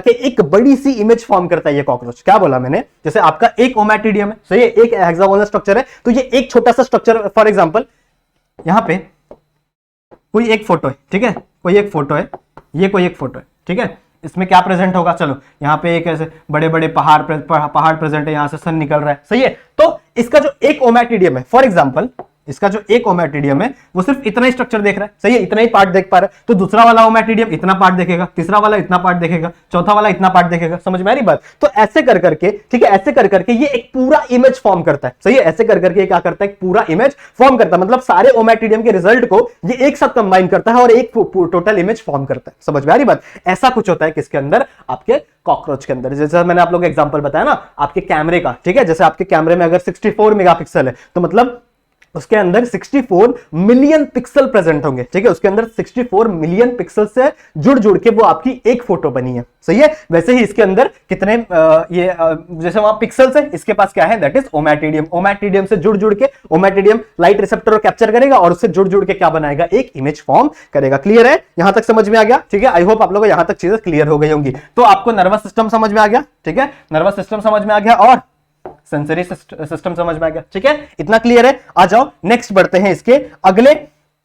के एक बड़ी सी इमेज फॉर्म करता है ये कॉकरोच। क्या बोला मैंने, जैसे आपका एक ओमैटिडियम है, सही है, एक हेक्सागोनल स्ट्रक्चर है, तो ये एक छोटा सा स्ट्रक्चर, फॉर एग्जांपल यहां पे कोई एक फोटो है, ठीक है, कोई एक फोटो है, ये कोई एक फोटो है, ठीक है, इसमें क्या प्रेजेंट होगा, चलो यहाँ पे एक ऐसे बड़े बड़े पहाड़ प्रेजेंट है, यहां से सन निकल रहा है, सही है। तो इसका जो एक ओमैटिडियम है, फॉर एग्जांपल इसका जो एक ओमैटिडियम है वो सिर्फ इतना ही स्ट्रक्चर देख रहा है, सही है, इतना ही पार्ट देख पा रहा है। तो दूसरा वाला ओमैटिडियम इतना पार्ट देखेगा, तीसरा वाला इतना पार्ट देखेगा, चौथा वाला इतना पार्ट देखेगा, समझ में आ रही बात। तो ऐसे कर करके, ठीक है, ऐसे कर करके ये एक पूरा इमेज फॉर्म करता है, सही है, ऐसे कर करके क्या करता है, एक पूरा इमेज फॉर्म करता है, मतलब सारे ओमैटिडियम के रिजल्ट को ये एक साथ कंबाइन करता है और एक टोटल इमेज फॉर्म करता है, समझ में आ रही बात। ऐसा कुछ होता है किसके अंदर, आपके कॉकरोच के अंदर। जैसे मैंने आप लोगों को एग्जांपल बताया ना आपके कैमरे का, ठीक है, जैसे आपके कैमरे में अगर 64 मेगापिक्सल है तो मतलब उसके अंदर 64 मिलियन पिक्सल प्रेजेंट होंगे, ठीक है, उसके अंदर 64 मिलियन पिक्सल से जुड़ के वो आपकी एक फोटो बनी है, सही है। वैसे ही इसके अंदर कितने जैसे वहां पिक्सल्स है, इसके पास क्या है, दैट इज ओमैटिडियम। ओमैटिडियम से जुड़ के ओमैटिडियम लाइट रिसेप्टर कैप्चर करेगा और उससे जुड़ के क्या बनाएगा, एक इमेज फॉर्म करेगा। क्लियर है, यहां तक समझ में आ गया, ठीक है। आई होप आप लोगों को यहां तक चीजें क्लियर हो गई होंगी। तो आपको नर्वस सिस्टम समझ में आ गया, ठीक है, नर्वस सिस्टम समझ में आ गया और सेंसरी सिस्टम समझ में आ गया, ठीक है, इतना क्लियर है। आ जाओ नेक्स्ट बढ़ते हैं इसके अगले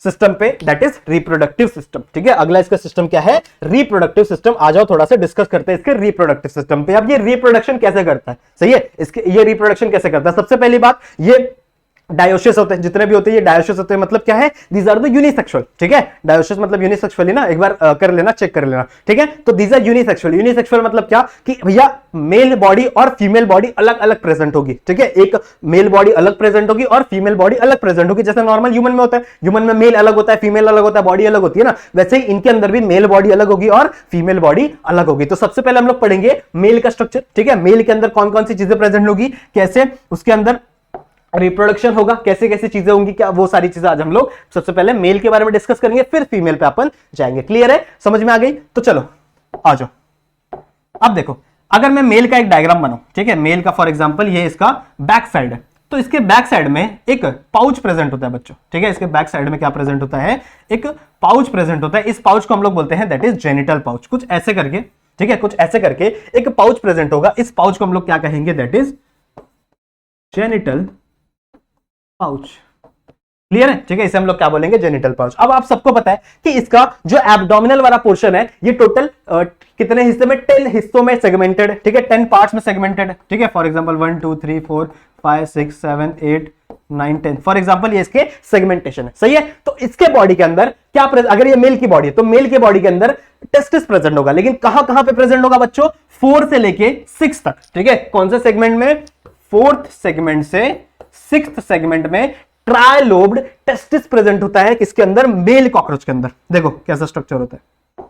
सिस्टम पे, दैट इज रिप्रोडक्टिव सिस्टम, ठीक है। अगला इसका सिस्टम क्या है, रिप्रोडक्टिव सिस्टम। आ जाओ थोड़ा सा डिस्कस करते हैं इसके रिप्रोडक्टिव सिस्टम पे। अब ये रिप्रोडक्शन कैसे करता है, सही है, इसके ये रिप्रोडक्शन कैसे करता है। सबसे पहली बात, ये डायोसिस होते हैं, जितने भी होते हैं ये डायोसिस होते हैं, मतलब क्या है, दीज आर द यूनिसेक्सुअल, ठीक है, डायोसिस मतलब यूनिसेक्सुअल ही ना, एक बार कर लेना, चेक कर लेना, ठीक है। तो दीज आर यूनिसेक्सुअल। यूनिसेक्सुअल मतलब क्या कि भैया मेल बॉडी और फीमेल बॉडी अलग अलग प्रेजेंट होगी, ठीक है, एक मेल बॉडी अलग प्रेजेंट होगी और फीमेल बॉडी अलग प्रेजेंट होगी, जैसे नॉर्मल ह्यूमन में होता है। ह्यूमन में मेल अलग होता है, फीमेल अलग होता है, बॉडी अलग होती है ना, वैसे ही इनके अंदर भी मेल बॉडी अलग होगी और फीमेल बॉडी अलग होगी। तो सबसे पहले हम लोग पढ़ेंगे मेल का स्ट्रक्चर, ठीक है, मेल के अंदर कौन कौन सी चीजें प्रेजेंट होगी, कैसे उसके अंदर रिप्रोडक्शन होगा, कैसे कैसे चीजें होंगी, क्या वो सारी चीजें आज हम लोग सबसे पहले मेल के बारे में डिस्कस करेंगे, फिर फीमेल पे अपन जाएंगे। क्लियर है, समझ में आ गई। तो चलो आ जाओ। अब देखो, अगर मैं मेल का एक डायग्राम बनाऊं, ठीक है, मेल का फॉर एग्जांपल ये इसका बैक साइड है, तो इसके बैक साइड में एक पाउच प्रेजेंट होता है बच्चों, ठीक है, इसके बैक साइड में क्या प्रेजेंट होता है, एक पाउच प्रेजेंट होता है। इस पाउच को हम लोग बोलते हैं दैट इज जेनिटल पाउच। कुछ ऐसे करके, ठीक है, कुछ ऐसे करके एक पाउच प्रेजेंट होगा। इस पाउच को हम लोग क्या कहेंगे, that is genital pouch. Clear है, ठीक है, इसे हम लोग क्या बोलेंगे, जेनिटल पाउच। अब आप सबको पता है कि इसका जो एब्डोमिनल वाला पोर्शन है ये टोटल कितने हिस्से में, 10 हिस्सों में सेगमेंटेड है, ठीक है, 10 पार्ट्स में सेगमेंटेड है, ठीक है। फॉर एग्जांपल 1 2 3 4 5 6 7 8 9 10, फॉर एग्जांपल ये इसके सेगमेंटेशन है, सही है। तो इसके बॉडी के अंदर क्या अगर ये मेल की बॉडी है तो मेल के बॉडी के अंदर टेस्टिस प्रेजेंट होगा, लेकिन कहां कहां पे प्रेजेंट होगा बच्चों, 4 से लेके 6 तक, ठीक है। कौन से सेगमेंट में, 4th सेगमेंट से 6th सेगमेंट में ट्राइलोब्ड टेस्टिस प्रेजेंट होता है, किसके अंदर, मेल कॉकरोच के अंदर। देखो कैसा स्ट्रक्चर होता है,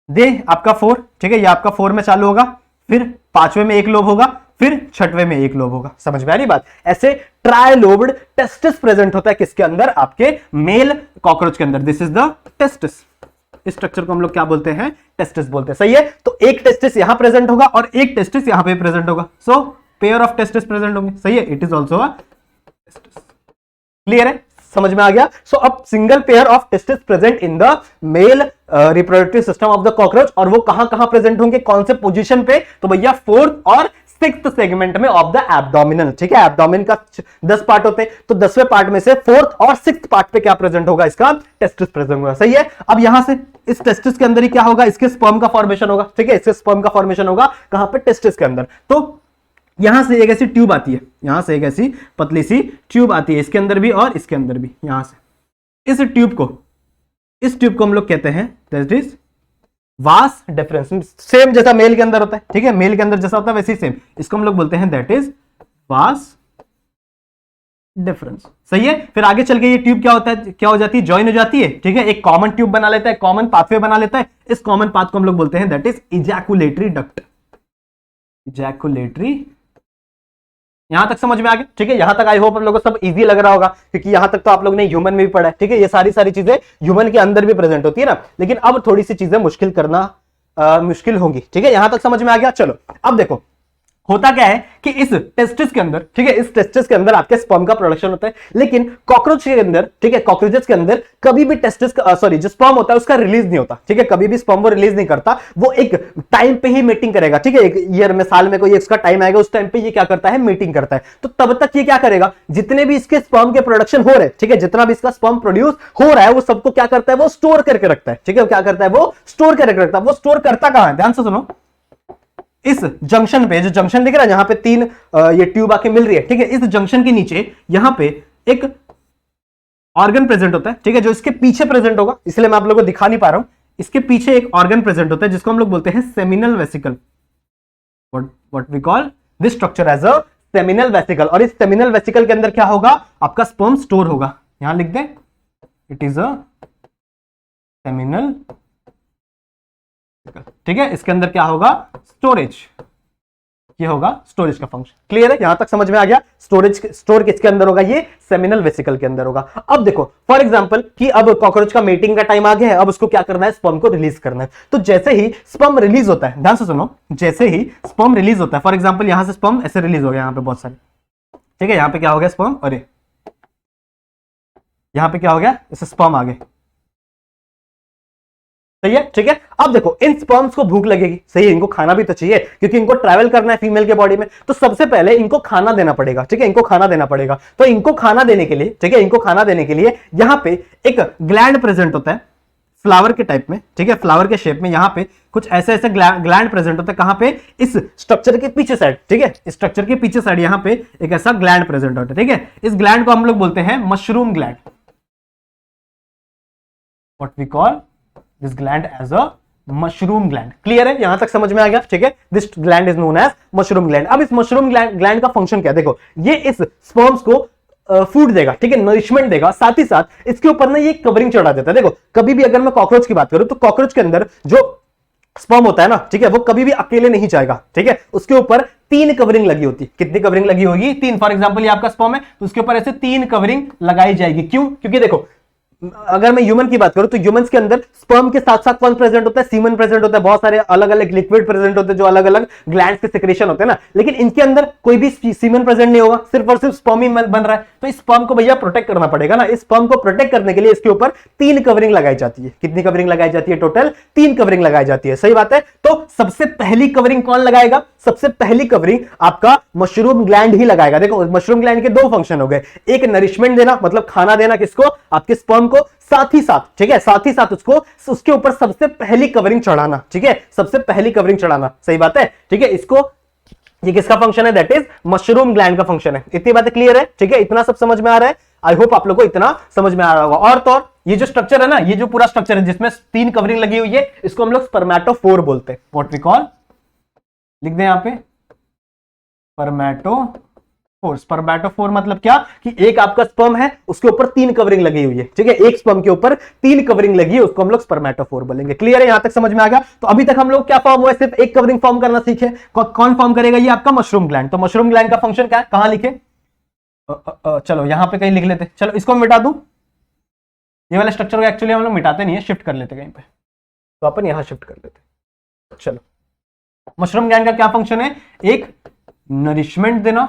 दे आपका 4, ठीक है, ये आपका 4 में चालू होगा, फिर 5वें में एक लोब होगा, फिर 6वें में एक लोब होगा। समझ में आ रही बात। ऐसे ट्राइलोब्ड टेस्टिस प्रेजेंट होता है किसके अंदर, आपके मेल कॉकरोच के अंदर। This is the testis. इस स्ट्रक्चर को हम लोग क्या बोलते हैं, टेस्टिस बोलते हैं, सही है। तो एक टेस्टिस यहां प्रेजेंट होगा और एक टेस्टिस यहां पे प्रेजेंट होगा, सो पेयर ऑफ टेस्टिस प्रेजेंट होंगे, सही है, it is also a testis. Clear है, समझ में आ गया। सो अब single pair of testis present in the male reproductive system of the cockroach, और वो कहां कहां प्रेजेंट होंगे, कौन से पोजीशन पे, तो भैया 4th और 6th सेगमेंट में ऑफ द एब्डोमिनल, ठीक है। एब्डोमिन का 10 पार्ट होते हैं, तो 10वें पार्ट में से 4th और 6th पार्ट पे क्या प्रेजेंट होगा, इसका टेस्टिस प्रेजेंट होगा, सही है। अब यहां से इस टेस्टिस के अंदर ही क्या होगा, इसके स्पर्म का फॉर्मेशन होगा, ठीक है, इसके स्पर्म का फॉर्मेशन होगा कहां पे, टेस्टिस के अंदर। तो यहां से एक ऐसी ट्यूब आती है, यहां से एक ऐसी पतली सी ट्यूब आती है, इसके अंदर भी और इसके अंदर भी। यहां से इस ट्यूब को हम लोग कहते हैं that is vas deferens. Same जैसा मेल के अंदर होता है, ठीक है, मेल के अंदर जैसा होता है वैसे ही सेम, इसको हम लोग बोलते हैं दैट इज वास डिफरेंस, सही है। फिर आगे चल के ये ट्यूब क्या होता है, क्या हो जाती है, ज्वाइन हो जाती है, ठीक है, एक कॉमन ट्यूब बना लेता है, कॉमन पाथवे बना लेता है। इस कॉमन पाथ को हम लोग बोलते हैं that is ejaculatory duct. Ejaculatory यहां तक समझ में आ गया, ठीक है। यहां तक आई होप आप लोगों को सब इजी लग रहा होगा, क्योंकि यहां तक तो आप लोग ने ह्यूमन में भी पढ़ा है, ठीक है। ये सारी चीजें ह्यूमन के अंदर भी प्रेजेंट होती है ना, लेकिन अब थोड़ी सी चीजें मुश्किल करना मुश्किल होंगी, ठीक है। यहां तक समझ में आ गया। चलो अब देखो होता क्या है कि इस टेस्टिस के अंदर, ठीक है, इस टेस्टिस के अंदर आपके स्पर्म का प्रोडक्शन होता है, लेकिन कॉकरोच के अंदर, ठीक है, कॉकरोचेस के अंदर कभी भी टेस्टिस सॉरी जो स्पर्म होता है उसका रिलीज नहीं होता, ठीक है। कभी भी स्पर्म वो रिलीज नहीं करता, वो एक टाइम पे ही मीटिंग करेगा, ठीक है। एक ईयर में, साल में कोई इसका टाइम आएगा, उस टाइम पे ये क्या करता है, मीटिंग करता है। तो तब तक ये क्या करेगा, जितने भी इसके स्पर्म के प्रोडक्शन हो रहे, ठीक है, जितना भी इसका स्पर्म प्रोड्यूस हो रहा है वो सबको क्या करता है, वो स्टोर करके रखता है, ठीक है। क्या करता है, वो स्टोर करके रखता है। वो स्टोर करता कहां है, ध्यान से सुनो, इस जंक्शन पे, जो जंक्शन दिख रहा है जहां पे तीन ये ट्यूब आके मिल रही है, ठीक है, इस जंक्शन के नीचे यहां पे एक ऑर्गन प्रेजेंट होता है, ठीक है, जो इसके पीछे प्रेजेंट होगा, इसलिए मैं आप लोगों को दिखा नहीं पा रहा हूं। इसके पीछे एक ऑर्गन प्रेजेंट होता है जिसको हम लोग बोलते हैं seminal vesicle. What we call this structure as a seminal vesicle. और इस सेमिनल वेसिकल के अंदर क्या होगा, आपका स्पर्म स्टोर होगा। यहां लिख दें, इट इज अ सेमिनल, ठीक है। इसके अंदर क्या होगा, स्टोरेज, ये होगा स्टोरेज का फंक्शन। क्लियर है, यहां तक समझ में आ गया। स्टोरेज, स्टोर किसके अंदर होगा, ये सेमिनल वेसिकल के अंदर होगा। अब देखो फॉर एग्जांपल कि अब कॉकरोच का मेटिंग का टाइम आ गया है, अब उसको क्या करना है, स्पर्म को रिलीज करना है। तो जैसे ही स्पर्म रिलीज होता है, ध्यान से सुनो, जैसे ही स्पर्म रिलीज होता है, फॉर एग्जांपल यहां से स्पर्म ऐसे रिलीज हो गया, यहां पे बहुत सारे, ठीक है, यहां पे क्या हो गया स्पर्म, अरे यहां पे क्या हो गया, ऐसे स्पर्म आ गए, सही है, ठीक है। अब देखो इन स्पर्म्स को भूख लगेगी, सही है, इनको खाना भी तो चाहिए, क्योंकि इनको ट्रैवल करना है फीमेल के बॉडी में। तो सबसे पहले इनको खाना देना पड़ेगा, ठीक है, इनको खाना देना पड़ेगा। तो इनको खाना देने के लिए, ठीक है, इनको खाना देने के लिए यहां पे एक ग्लैंड प्रेजेंट होता है, फ्लावर के टाइप में, ठीक है, फ्लावर के शेप में। यहां पे कुछ ऐसे ऐसे ग्लैंड प्रेजेंट होता है, कहां पे, इस स्ट्रक्चर के पीछे साइड, ठीक है, इस स्ट्रक्चर के पीछे साइड यहां पे एक ऐसा ग्लैंड प्रेजेंट होता है, ठीक है। इस ग्लैंड को हम लोग बोलते हैं mushroom gland. What we call this gland as a mushroom gland. Clear है, यहां तक समझ में आ गया, ठीक है। This gland is known as mushroom gland. अब इस मशरूम ग्लैंड का फंक्शन क्या है, देखो, ये इस स्पर्म्स को फूड देगा, ठीक है, नरिशमेंट देगा, साथ ही साथ इसके ऊपर ना ये कवरिंग चढ़ा देता है। देखो कभी भी अगर मैं कॉकरोच की बात करूं तो कॉकरोच के अंदर जो स्पर्म होता है ना, ठीक है, वो कभी भी अकेले नहीं जाएगा, ठीक है। उसके ऊपर 3 कवरिंग लगी होती है। कितनी कवरिंग लगी होगी, 3। फॉर एग्जांपल ये आपका स्पर्म है तो उसके ऊपर ऐसे 3 कवरिंग लगाई जाएगी। क्यों, क्योंकि देखो अगर मैं ह्यूमन की बात करूं तो ह्यूमंस के अंदर स्पर्म के साथ साथ कौन प्रेजेंट होता है, सीमन प्रेजेंट होता है, बहुत सारे अलग अलग लिक्विड प्रेजेंट होते हैं जो अलग अलग ग्लैंड्स के सेक्रेशन होते हैं ना, लेकिन इनके अंदर कोई भी सीमन प्रेजेंट नहीं होगा, सिर्फ और सिर्फ स्पर्म ही बन रहा है। तो इस स्पर्म को भैया प्रोटेक्ट करना पड़ेगा ना। इस स्पर्म को प्रोटेक्ट करने के लिए इसके ऊपर 3 कवरिंग लगाई जाती है। कितनी कवरिंग लगाई जाती है, टोटल 3 कवरिंग लगाई जाती है, सही बात है। तो सबसे पहली कवरिंग कौन लगाएगा, सबसे पहली कवरिंग आपका मशरूम ग्लैंड ही लगाएगा। देखो मशरूम ग्लैंड के 2 फंक्शन हो गए, एक नरिशमेंट देना, मतलब खाना देना किसको, आपके स्पर्म को, साथ ही साथ, ठीक है, साथ ही साथ उसको उसके ऊपर सबसे पहली कवरिंग चढ़ाना, ठीक है, सबसे पहली कवरिंग चढ़ाना, सही बात है, ठीक है। इसको, ये किसका फंक्शन है, दैट इज मशरूम ग्लैंड का फंक्शन है। इतनी बातें क्लियर है, ठीक है, इतना सब समझ में आ रहा है। आई होप आप लोग को इतना समझ में आ रहा होगा। और तो और ये जो स्ट्रक्चर है ना, ये जो पूरा स्ट्रक्चर है जिसमें 3 कवरिंग लगी हुई है, इसको हम लोग स्पर्मेटोफोर बोलते हैं। व्हाट वी कॉल, लिख दें यहां पे, स्पर्मेटोफोर। स्पर्मेटोफोर मतलब क्या, कि एक आपका स्पर्म है उसके ऊपर 3 कवरिंग लगी हुई है, ठीक है, एक स्पर्म के ऊपर 3 कवरिंग लगी है, उसको हम लोग स्पर्मेटोफोर बोलेंगे। क्लियर है, यहां तक समझ में आ गया। तो अभी तक हम लोग क्या फॉर्म हुआ है, सिर्फ एक कवरिंग फॉर्म करना सीखे। कौन फॉर्म करेगा, ये आपका मशरूम ग्लैंड। तो मशरूम ग्लैंड का फंक्शन क्या है, कहां लिखे, चलो यहां पे कहीं लिख लेते, चलो इसको मिटा दूं, ये वाला स्ट्रक्चर को एक्चुअली हम लोग मिटाते नहीं है, शिफ्ट कर लेते कहीं पे, तो अपन यहां शिफ्ट कर लेते। चलो मशरूम ग्लैंड का क्या फंक्शन है, एक नरिशमेंट देना,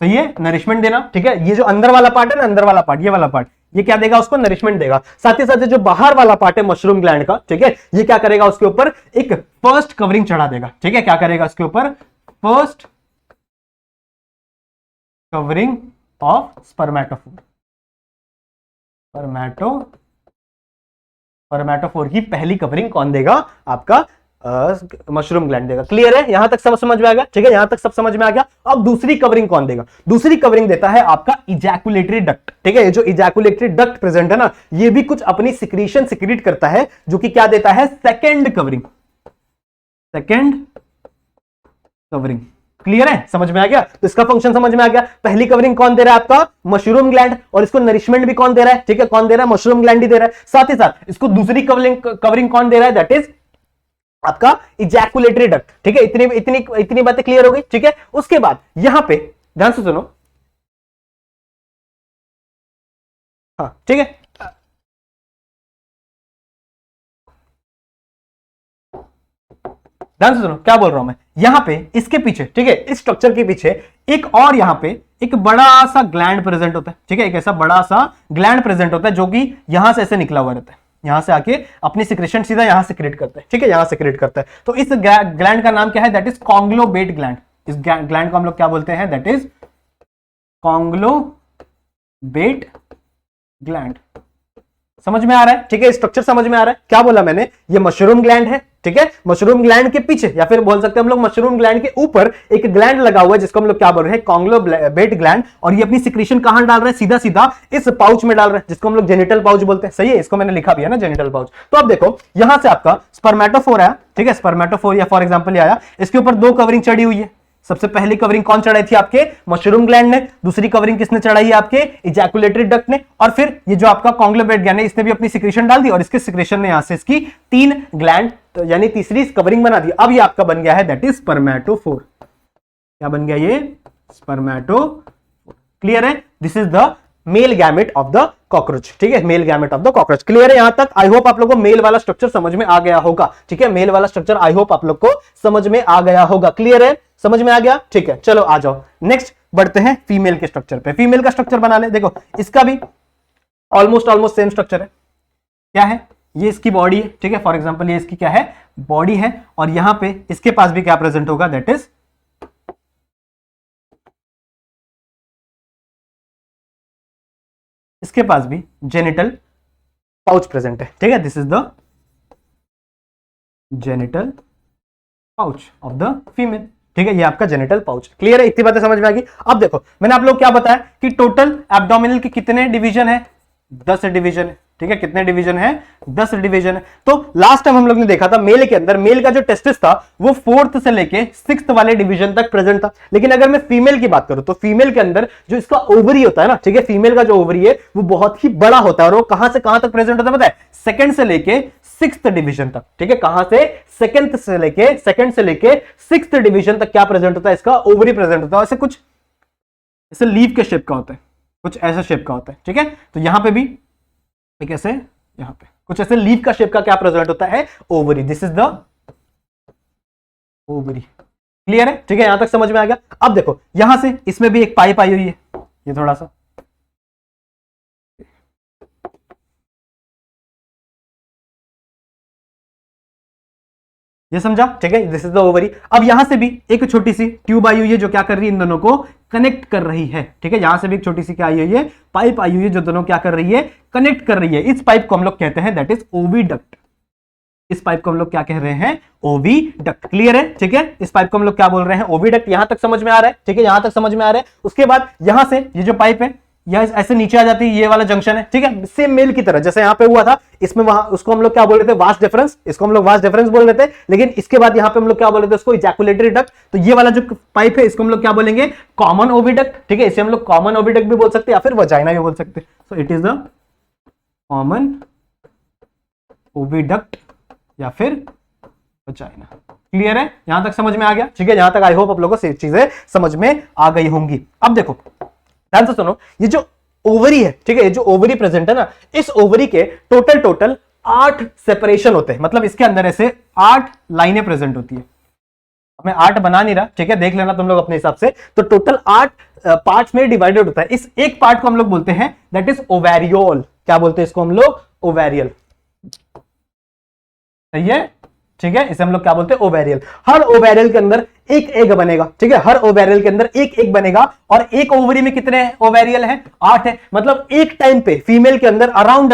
सही है, नरिशमेंट देना, ठीक है। ये जो अंदर वाला पार्ट है ना, अंदर वाला पार्ट, ये वाला पार्ट, ये क्या देगा, उसको नरिशमेंट देगा। साथ ही साथ जो बाहर वाला पार्ट है मशरूम ग्लैंड का, ठीक है, ये क्या करेगा, उसके ऊपर एक फर्स्ट कवरिंग चढ़ा देगा, ठीक है। क्या करेगा, उसके ऊपर फर्स्ट कवरिंग ऑफ स्पर्मेटोफोर। स्पर्मेटोफोर की पहली कवरिंग कौन देगा, आपका मशरूम ग्लैंड देगा। क्लियर है, यहां तक सब समझ में आ गया, ठीक है, यहां तक सब समझ में आ गया। अब दूसरी कवरिंग कौन देगा, दूसरी कवरिंग देता है आपका इजैकुलेटरी डक्ट, ठीक है। ये जो इजैकुलेटरी डक्ट प्रेजेंट है ना, ये भी कुछ अपनी सिक्रीशन सिक्रीट करता है, जो कि क्या देता है, second covering, second covering. Clear है, समझ में आ गया। तो इसका फंक्शन समझ में आ गया। पहली कवरिंग कौन दे रहा है, आपका मशरूम ग्लैंड, और इसको नरिशमेंट भी कौन दे रहा है, ठीक है, कौन दे रहा है, मशरूम ग्लैंड ही दे रहा है। साथ ही साथ इसको दूसरी कवरिंग कौन दे रहा है, दैट इज आपका इजैकुलेटरी डक्ट। ठीक है, इतनी इतनी इतनी बातें क्लियर हो गई। ठीक है, उसके बाद यहां पे ध्यान से सुनो, हाँ ठीक है, ध्यान से सुनो क्या बोल रहा हूं मैं। यहां पे इसके पीछे, ठीक है, इस स्ट्रक्चर के पीछे एक और यहां पे एक बड़ा सा ग्लैंड प्रेजेंट होता है। ठीक है, एक ऐसा बड़ा सा ग्लैंड प्रेजेंट होता है जो कि यहां से ऐसे निकला हुआ रहता है, यहां से आके अपनी सिक्रेशन सीधा यहां से क्रिएट करता है। ठीक है, यहां से क्रिएट करता है। तो इस ग्लैंड का नाम क्या है? That is conglobate gland. इस ग्लैंड को हम लोग क्या बोलते हैं? That is conglobate gland. समझ में आ रहा है? ठीक है, स्ट्रक्चर समझ में आ रहा है? क्या बोला मैंने? ये मशरूम ग्लैंड है। ठीक है, मशरूम ग्लैंड के पीछे या फिर बोल सकते हैं हम लोग मशरूम ग्लैंड के ऊपर एक ग्लैंड लगा हुआ है जिसको हम लोग क्या बोल रहे हैं? कॉन्ग्लोबेट ग्लैंड। और ये अपनी सिक्रीशन कहां डाल रहा है? सीधा सीधा इस पाउच में डाल रहा है जिसको हम लोग जेनिटल पाउच बोलते हैं। सही है, इसको मैंने लिखा भी है ना, जेनिटल पाउच। तो अब देखो यहां से आपका स्पर्मेटोफोर आया। ठीक है, स्पर्मेटोफोर या फॉर एग्जांपल आया, इसके ऊपर दो कवरिंग चढ़ी हुई है। सबसे पहली कवरिंग कौन चढ़ाई थी? आपके मशरूम ग्लैंड ने। दूसरी कवरिंग किसने चढ़ाई है? आपके इजैकुलेटरी डक्ट ने। और फिर ये जो आपका कॉन्ग्लोबेट ग्लैंड है इसने भी अपनी सिक्रीशन डाल दी और इसके सिक्रीशन ने यहां से इसकी 3 ग्लैंड तो यानी तीसरी कवरिंग बना दी। अब ये आपका बन गया है दैट इज स्पर्मेटोफोर। क्या बन गया ये? स्पर्मेटोफोर। क्लियर है? This is the male gamete of the cockroach. ठीक है, male gamete of the cockroach. Clear है यहां तक? आई होप आप लोगों को मेल वाला स्ट्रक्चर समझ में आ गया होगा। ठीक है, मेल वाला स्ट्रक्चर आई होप आप लोग को समझ में आ गया होगा। क्लियर है? समझ में आ गया? ठीक है, चलो आ जाओ नेक्स्ट बढ़ते हैं फीमेल के स्ट्रक्चर पे। फीमेल का स्ट्रक्चर बना ले। देखो इसका भी ऑलमोस्ट सेम स्ट्रक्चर है। क्या है? ये इसकी बॉडी है। ठीक है, फॉर एग्जांपल ये इसकी क्या है? बॉडी है। और यहां पे इसके पास भी क्या प्रेजेंट होगा? दैट इज इसके पास भी जेनिटल पाउच प्रेजेंट है। ठीक है, this is the genital pouch of the female. ठीक है, ये आपका जेनिटल पाउच। क्लियर है? इतनी बातें समझ में आ गई। अब देखो मैंने आप लोग क्या बताया कि टोटल एब्डोमिनल के कितने डिवीजन है? 10 डिवीजन है। ठीक है, कितने डिवीजन है? 10 डिवीजन है। तो लास्ट टाइम हम लोग ने देखा था मेल के अंदर, मेल का जो टेस्टिस था वो 4th से लेके 6th वाले डिवीजन तक प्रेजेंट था। लेकिन अगर मैं फीमेल की बात करूं तो फीमेल के अंदर जो इसका ओवरी होता है ना, ठीक है, फीमेल का जो ओवरी है वो बहुत ही बड़ा होता है। और वो कहां से कहां तक प्रेजेंट होता है पता है? 2nd से लेके 6th डिवीजन तक। ठीक है, कहां से? सेकंड से लेके 6th डिवीजन तक क्या प्रेजेंट होता है? इसका ओवरी प्रेजेंट होता है। ऐसे कुछ ऐसे लीव के शेप का होता है, कुछ ऐसा शेप का होता है। ठीक है, तो यहां पे भी एक ऐसे, यहां पे कुछ ऐसे लीव का शेप का क्या प्रेजेंट होता है? Ovary. This is the ovary. Clear है? ठीक है, यहां तक समझ में आ गया। अब देखो यहां से इसमें भी एक पाइप आई हुई है, ये थोड़ा सा ये समझा? ठीक है, दिस इज द ओवरी। अब यहां से भी एक छोटी सी ट्यूब आई हुई है जो क्या कर रही है? इन दोनों को कनेक्ट कर रही है। ठीक है, यहां से भी एक छोटी सी क्या आई हुई है? पाइप आई हुई है जो दोनों क्या कर रही है? कनेक्ट कर रही है। इस पाइप को हम लोग कहते हैं दैट इज ओविडक्ट। इस पाइप को हम लोग क्या कह रहे हैं? ओविडक्ट। क्लियर है? ठीक है, इस पाइप को हम लोग क्या बोल रहे हैं? ओविडक्ट। यहां तक समझ में आ रहा है? ठीक है, यहां तक समझ में आ रहा है। उसके बाद यहां से ये जो पाइप है यह ऐसे नीचे आ जाती है, ये वाला जंक्शन है। ठीक है, सेम मेल की तरह जैसे यहां पे हुआ था, इसमें वहां उसको हम लोग क्या बोल रहे थे? Vast difference. इसको हम लोग वास्ट डिफरेंस बोल रहे थे। लेकिन इसके बाद यहां पे हम लोग क्या बोल रहे थे? उसको इजैकुलेटरी डक्ट। तो ये वाला जो पाइप है इसको हम लोग क्या बोलेंगे? Common oviduct. ठीक है, इसे हम लोग कॉमन ओविडक्ट भी बोल सकते हैं या फिर वजाइना भी बोल सकते हैं। सो it is the common oviduct या फिर वजाइना। क्लियर है? यहां तक समझ में आ गया? ठीक है, यहां तक आई होप आप लोगों को चीजें समझ में आ गई होंगी। अब देखो ध्यान से सुनो, ये जो ओवरी है, ठीक है, ये जो ओवरी प्रेजेंट है ना, इस ओवरी के टोटल 8 सेपरेशन होते हैं। मतलब इसके अंदर ऐसे 8 लाइनें प्रेजेंट होती है। मैं 8 बना नहीं रहा, ठीक है, देख लेना तुम लोग अपने हिसाब से। तो टोटल 8 पार्ट्स में डिवाइडेड होता है। इस एक पार्ट को हम लोग बोलते हैं दैट इज ओवेरियोल। क्या बोलते हैं इसको हम लोग? ओवेरियल। सही है? ठीक है, इसे हम लोग क्या बोलते हैं? ओवेरियल। हर ओवेरियल के अंदर एक एग बनेगा। ठीक है, हर ओवेरियल के अंदर एक एग बनेगा। और एक ओवरी में कितने ओवेरियल है? 8 है। मतलब एक टाइम पे फीमेल के अंदर अराउंड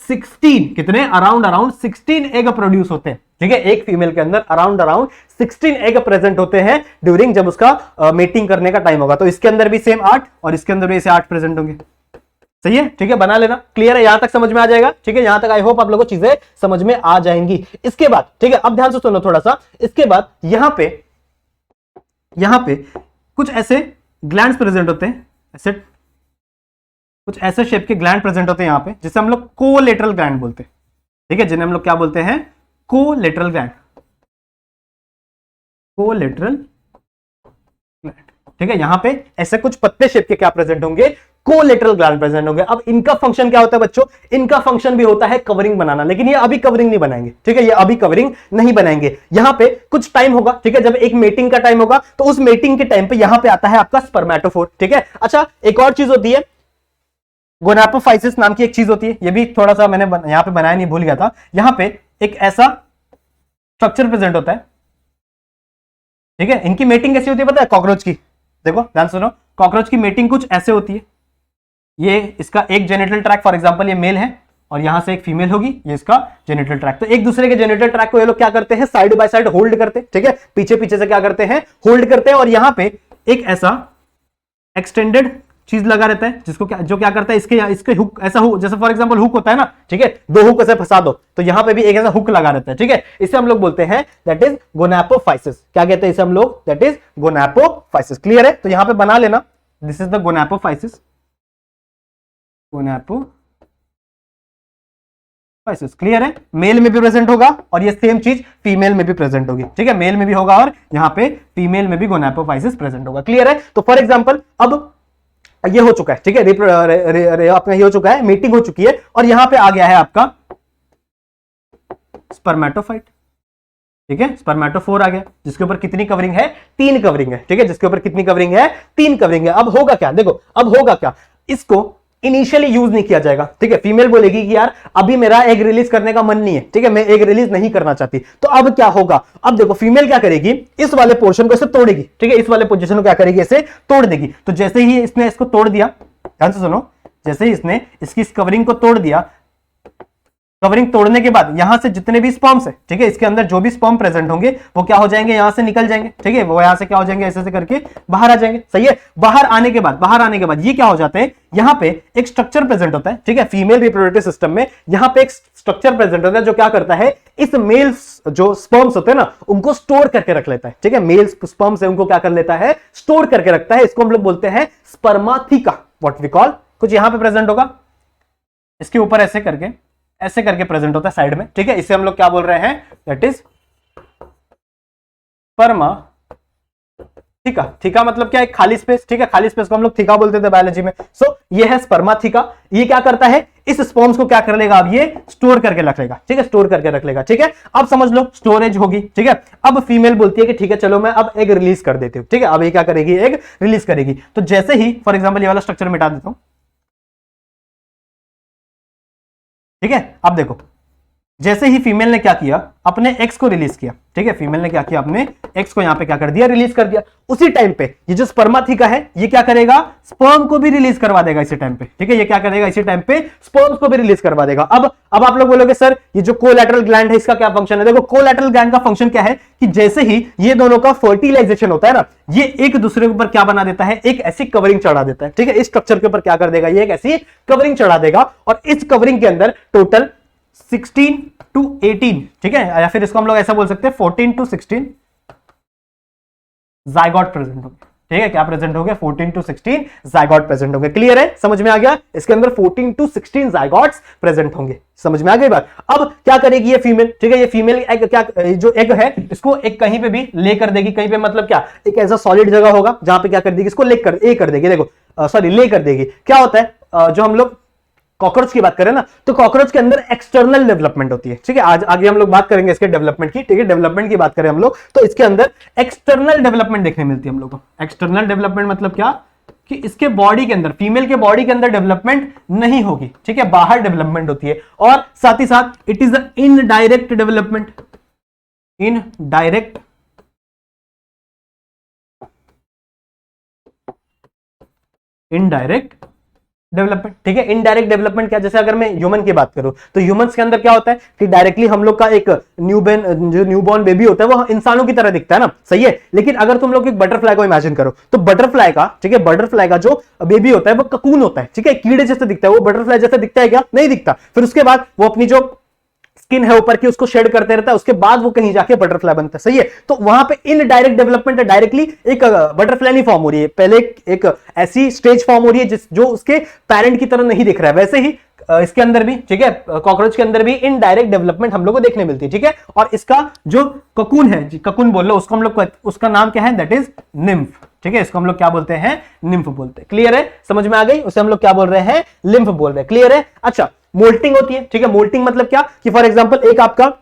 16, कितने? अराउंड 16 एग प्रोड्यूस होते हैं। ठीक है, एक फीमेल के अंदर अराउंड 16 एग प्रेजेंट होते हैं ड्यूरिंग जब उसका मेटिंग करने का टाइम होगा। तो इसके अंदर भी सेम 8 और इसके अंदर भी ऐसे 8 प्रेजेंट होंगे। सही है? ठीक है, बना लेना। क्लियर है? यहां तक समझ में आ जाएगा? ठीक है, यहां तक आई होप आप लोगों को चीजें समझ में आ जाएंगी। इसके बाद ठीक है, अब ध्यान से सुनो थोड़ा सा। इसके बाद यहां पे कुछ ऐसे ग्लैंड्स प्रेजेंट होते हैं, ऐसे कुछ ऐसे शेप के ग्लैंड प्रेजेंट होते हैं यहां पे, जिसे हम लोग कोलेटरल ग्लैंड बोलते हैं। ठीक है, जिन्हें हम लोग क्या बोलते हैं? Collateral gland. कोलेटरल ग्लैंड, ठीक है। यहां पे ऐसे कुछ पत्ते शेप के क्या प्रेजेंट होंगे, कोलेटरल ग्लैंड प्रेजेंट होंगे। अब इनका फंक्शन क्या होता है बच्चों, इनका फंक्शन भी होता है कवरिंग बनाना, लेकिन ये अभी कवरिंग नहीं बनाएंगे, ठीक है, ये अभी कवरिंग नहीं बनाएंगे। यहां पे कुछ टाइम होगा, ठीक है, जब एक मेटिंग का टाइम होगा तो उस मेटिंग के टाइम पे यहां पे आता है आपका स्पर्मेटोफोर, ठीक है। अच्छा, एक और चीज होती है गोनापोफाइसिस नाम की एक चीज होती है, ये भी थोड़ा सा मैंने यहां पे बनाया नहीं, भूल गया था। यहां पे एक ऐसा स्ट्रक्चर प्रेजेंट होता है, ठीक है। इनकी मेटिंग कैसी होती है पता है, कॉकरोच की, देखो ध्यान सुनो, कॉकरोच की मेटिंग कुछ ऐसे होती है। ये इसका एक जेनिटल ट्रैक, फॉर एग्जांपल ये मेल है और यहां से एक फीमेल होगी, ये इसका जेनिटल ट्रैक। तो एक दूसरे के जेनिटल ट्रैक को ये लोग क्या करते हैं, साइड बाय साइड होल्ड करते हैं, ठीक है, पीछे पीछे से क्या करते हैं, होल्ड करते हैं। और यहां पे एक ऐसा एक्सटेंडेड चीज लगा रहता है जिसको जो क्या करता है, इसके हुक, ऐसा हुक, जैसे फॉर एग्जांपल हुक होता है ना, ठीक है, दो हुक ऐसे फंसा दो, तो यहां पे भी एक ऐसा हुक लगा रहता है, ठीक है। इसे हम लोग बोलते हैं दैट इज गोनापोफाइसिस। क्या कहते हैं इसे हम लोग, दैट इज गोनापोफाइसिस। क्लियर है, तो यहां पे बना लेना, दिस इज द गोनापोफाइसिस, गोनापोफाइसिस। क्लियर है, मेल में भी प्रेजेंट होगा और ये सेम चीज फीमेल में भी प्रेजेंट होगी, ठीक है, मेल में भी होगा और यहां पे फीमेल में भी गोनापोफाइसिस प्रेजेंट होगा। क्लियर है, तो फॉर एग्जांपल अब ये हो चुका है, ठीक है, आपका ये हो चुका है, मीटिंग हो चुकी है और यहां पे आ गया है आपका स्पर्मेटोफाइट, ठीक है, स्पर्मेटोफोर आ गया, जिसके ऊपर कितनी कवरिंग है, 3 कवरिंग है, ठीक है, जिसके ऊपर कितनी कवरिंग है, 3 कवरिंग है। अब होगा क्या, देखो अब होगा क्या, इसको इनिशियली यूज नहीं किया जाएगा, ठीक है। फीमेल बोलेगी कि यार अभी मेरा एग रिलीज करने का मन नहीं है, ठीक है, मैं एग रिलीज नहीं करना चाहती, तो अब क्या होगा, अब देखो फीमेल क्या करेगी, इस वाले पोर्शन को ऐसे तोड़ेगी, ठीक है, इस वाले पोजीशन को क्या करेगी, ऐसे तोड़ देगी। तो जैसे ही इसने इसको तोड़ दिया, ध्यान से सुनो, जैसे ही इसने इसकी इस कवरिंग को तोड़ दिया, कवरिंग तोड़ने के बाद यहां से जितने भी स्पर्म्स है, ठीक है, इसके अंदर जो भी स्पर्म प्रेजेंट होंगे वो क्या हो जाएंगे, यहां से निकल जाएंगे, ठीक है, वो यहां से क्या हो जाएंगे, ऐसे करके बाहर आ जाएंगे। सही है, बाहर आने के बाद ये क्या हो जाते हैं, यहां पे एक स्ट्रक्चर प्रेजेंट होता है, ठीक है, फीमेल रिप्रोडक्टिव सिस्टम में यहां पे एक स्ट्रक्चर प्रेजेंट होता है जो क्या करता है, इस मेल जो स्पर्म्स होते हैं ना उनको स्टोर करके रख लेता है, ठीक है, मेल स्पर्म्स है उनको क्या कर लेता है, स्टोर करके रखता है। इसको हम लोग बोलते हैं स्पर्माथिका, व्हाट वी कॉल, कुछ यहां पे प्रेजेंट होगा, इसके ऊपर ऐसे करके प्रेजेंट होता है साइड में, ठीक है, इसे हम लोग क्या बोल रहे हैं, दैट इज स्पर्माथिका। थीका मतलब क्या है, खाली स्पेस, ठीक है, खाली स्पेस को हम लोग थीका बोलते थे बायोलॉजी में। सो ये है स्पर्माथिका। ये क्या करता है, इस स्पर्म्स को क्या कर लेगा, अब ये स्टोर करके रख लेगा, ठीक है, स्टोर करके रख लेगा, ठीक है। अब समझ लो स्टोरेज होगी, ठीक है। अब फीमेल बोलती है कि ठीक है चलो मैं अब एग रिलीज कर देती हूँ, ठीक है, अब ये क्या करेगी, एग रिलीज करेगी। तो जैसे ही फॉर एग्जाम्पल ये वाला स्ट्रक्चर मिटा देता हूं, ठीक है। अब देखो जैसे ही फीमेल ने क्या किया, अपने एक्स को रिलीज किया, ठीक है, फीमेल ने क्या किया, अपने एक्स को यहां पे क्या कर दिया, रिलीज कर दिया। उसी टाइम पे ये जो स्पर्माथिका है ये क्या करेगा, स्पर्म को भी रिलीज करवा देगा इसी टाइम पे, ठीक है, ये क्या करेगा, इसी टाइम पे स्पर्म्स को भी रिलीज करवा देगा। अब आप लोग बोलोगे सर ये जो कोलैटरल ग्लैंड है इसका क्या फंक्शन है। देखो कोलैटरल ग्लैंड का फंक्शन क्या है कि जैसे ही ये दोनों का फर्टिलाइजेशन होता है ना, ये एक दूसरे के ऊपर क्या बना देता है, एक ऐसी कवरिंग चढ़ा देता है, ठीक है, इस स्ट्रक्चर के ऊपर क्या कर देगा, ये एक ऐसी कवरिंग चढ़ा देगा और इस कवरिंग के अंदर टोटल 16 to 18, ठीक है, या फिर इसको हम लोग ऐसा बोल सकते हैं 14 to 16 जाइगोट प्रेजेंट होंगे, ठीक है, क्या प्रेजेंट होंगे, 14 to 16 जाइगोट प्रेजेंट होंगे। क्लियर है, समझ में आ गया, इसके अंदर 14 to 16 जाइगोट्स प्रेजेंट होंगे, समझ में आ गई बात। अब क्या करेगी ये फीमेल, ठीक है, ये फीमेल एग क्या, जो एग है इसको एक कहीं पे भी ले कर देगी, कहीं पे मतलब क्या, एक ऐसा सॉलिड जगह होगा जहां पे क्या कर देगी, इसको ले कर देगी, देखो सॉरी ले कर देगी। क्या होता है, जो हम लोग कॉकरोच की बात करें ना, तो कॉकरोच के अंदर एक्सटर्नल डेवलपमेंट होती है, ठीक है, आज आगे हम लोग बात करेंगे इसके डेवलपमेंट की, ठीक है, डेवलपमेंट की बात करें हम लोग तो इसके अंदर एक्सटर्नल डेवलपमेंट देखने मिलती है हम लोग को। एक्सटर्नल डेवलपमेंट मतलब क्या, कि इसके बॉडी के अंदर, फीमेल के बॉडी के अंदर डेवलपमेंट नहीं होगी, ठीक है, बाहर डेवलपमेंट होती है। और साथ ही साथ it is the indirect development, indirect development, ठीक है। इनडायरेक्ट डेवलपमेंट क्या, जैसे अगर मैं ह्यूमन की बात करूं तो ह्यूमंस के अंदर क्या होता है कि डायरेक्टली हम लोग का एक न्यूबॉर्न बेबी होता है वो इंसानों की तरह दिखता है ना, सही है। लेकिन अगर तुम लोग एक बटरफ्लाई को इमेजिन करो तो बटरफ्लाई का, ठीक है, बटरफ्लाई का जो बेबी होता है वो ककून होता है, ठीक है, कीड़े जैसे दिखता है, वो बटरफ्लाई जैसे दिखता है क्या, नहीं दिखता। फिर उसके बाद वो अपनी जो स्किन है ऊपर की उसको शेड करते रहता है, उसके बाद वो कहीं जाके बटरफ्लाई बनता है, सही है। तो वहां पे इनडायरेक्ट डेवलपमेंट है, डायरेक्टली एक बटरफ्लाई नहीं फॉर्म हो रही है, पहले एक ऐसी स्टेज फॉर्म हो रही है जो उसके पेरेंट की तरह नहीं दिख रहा है। वैसे ही इसके अंदर भी, ठीक है, कॉकरोच के अंदर भी इनडायरेक्ट डेवलपमेंट हम लोग को देखने मिलती है, ठीक है। और इसका जो ककून है, ककून बोल लो उसको हम लोग, उसका नाम क्या है, दैट इज निम्फ, ठीक है। इसको हम लोग क्या बोलते हैं, निम्फ बोलते हैं। क्लियर है, समझ में आ गई, उसे हम लोग क्या बोल रहे हैं, लिम्फ बोल रहे हैं। क्लियर है। अच्छा, मोल्टिंग होती है, ठीक है। मोल्टिंग मतलब क्या कि फॉर एग्जांपल एक आपका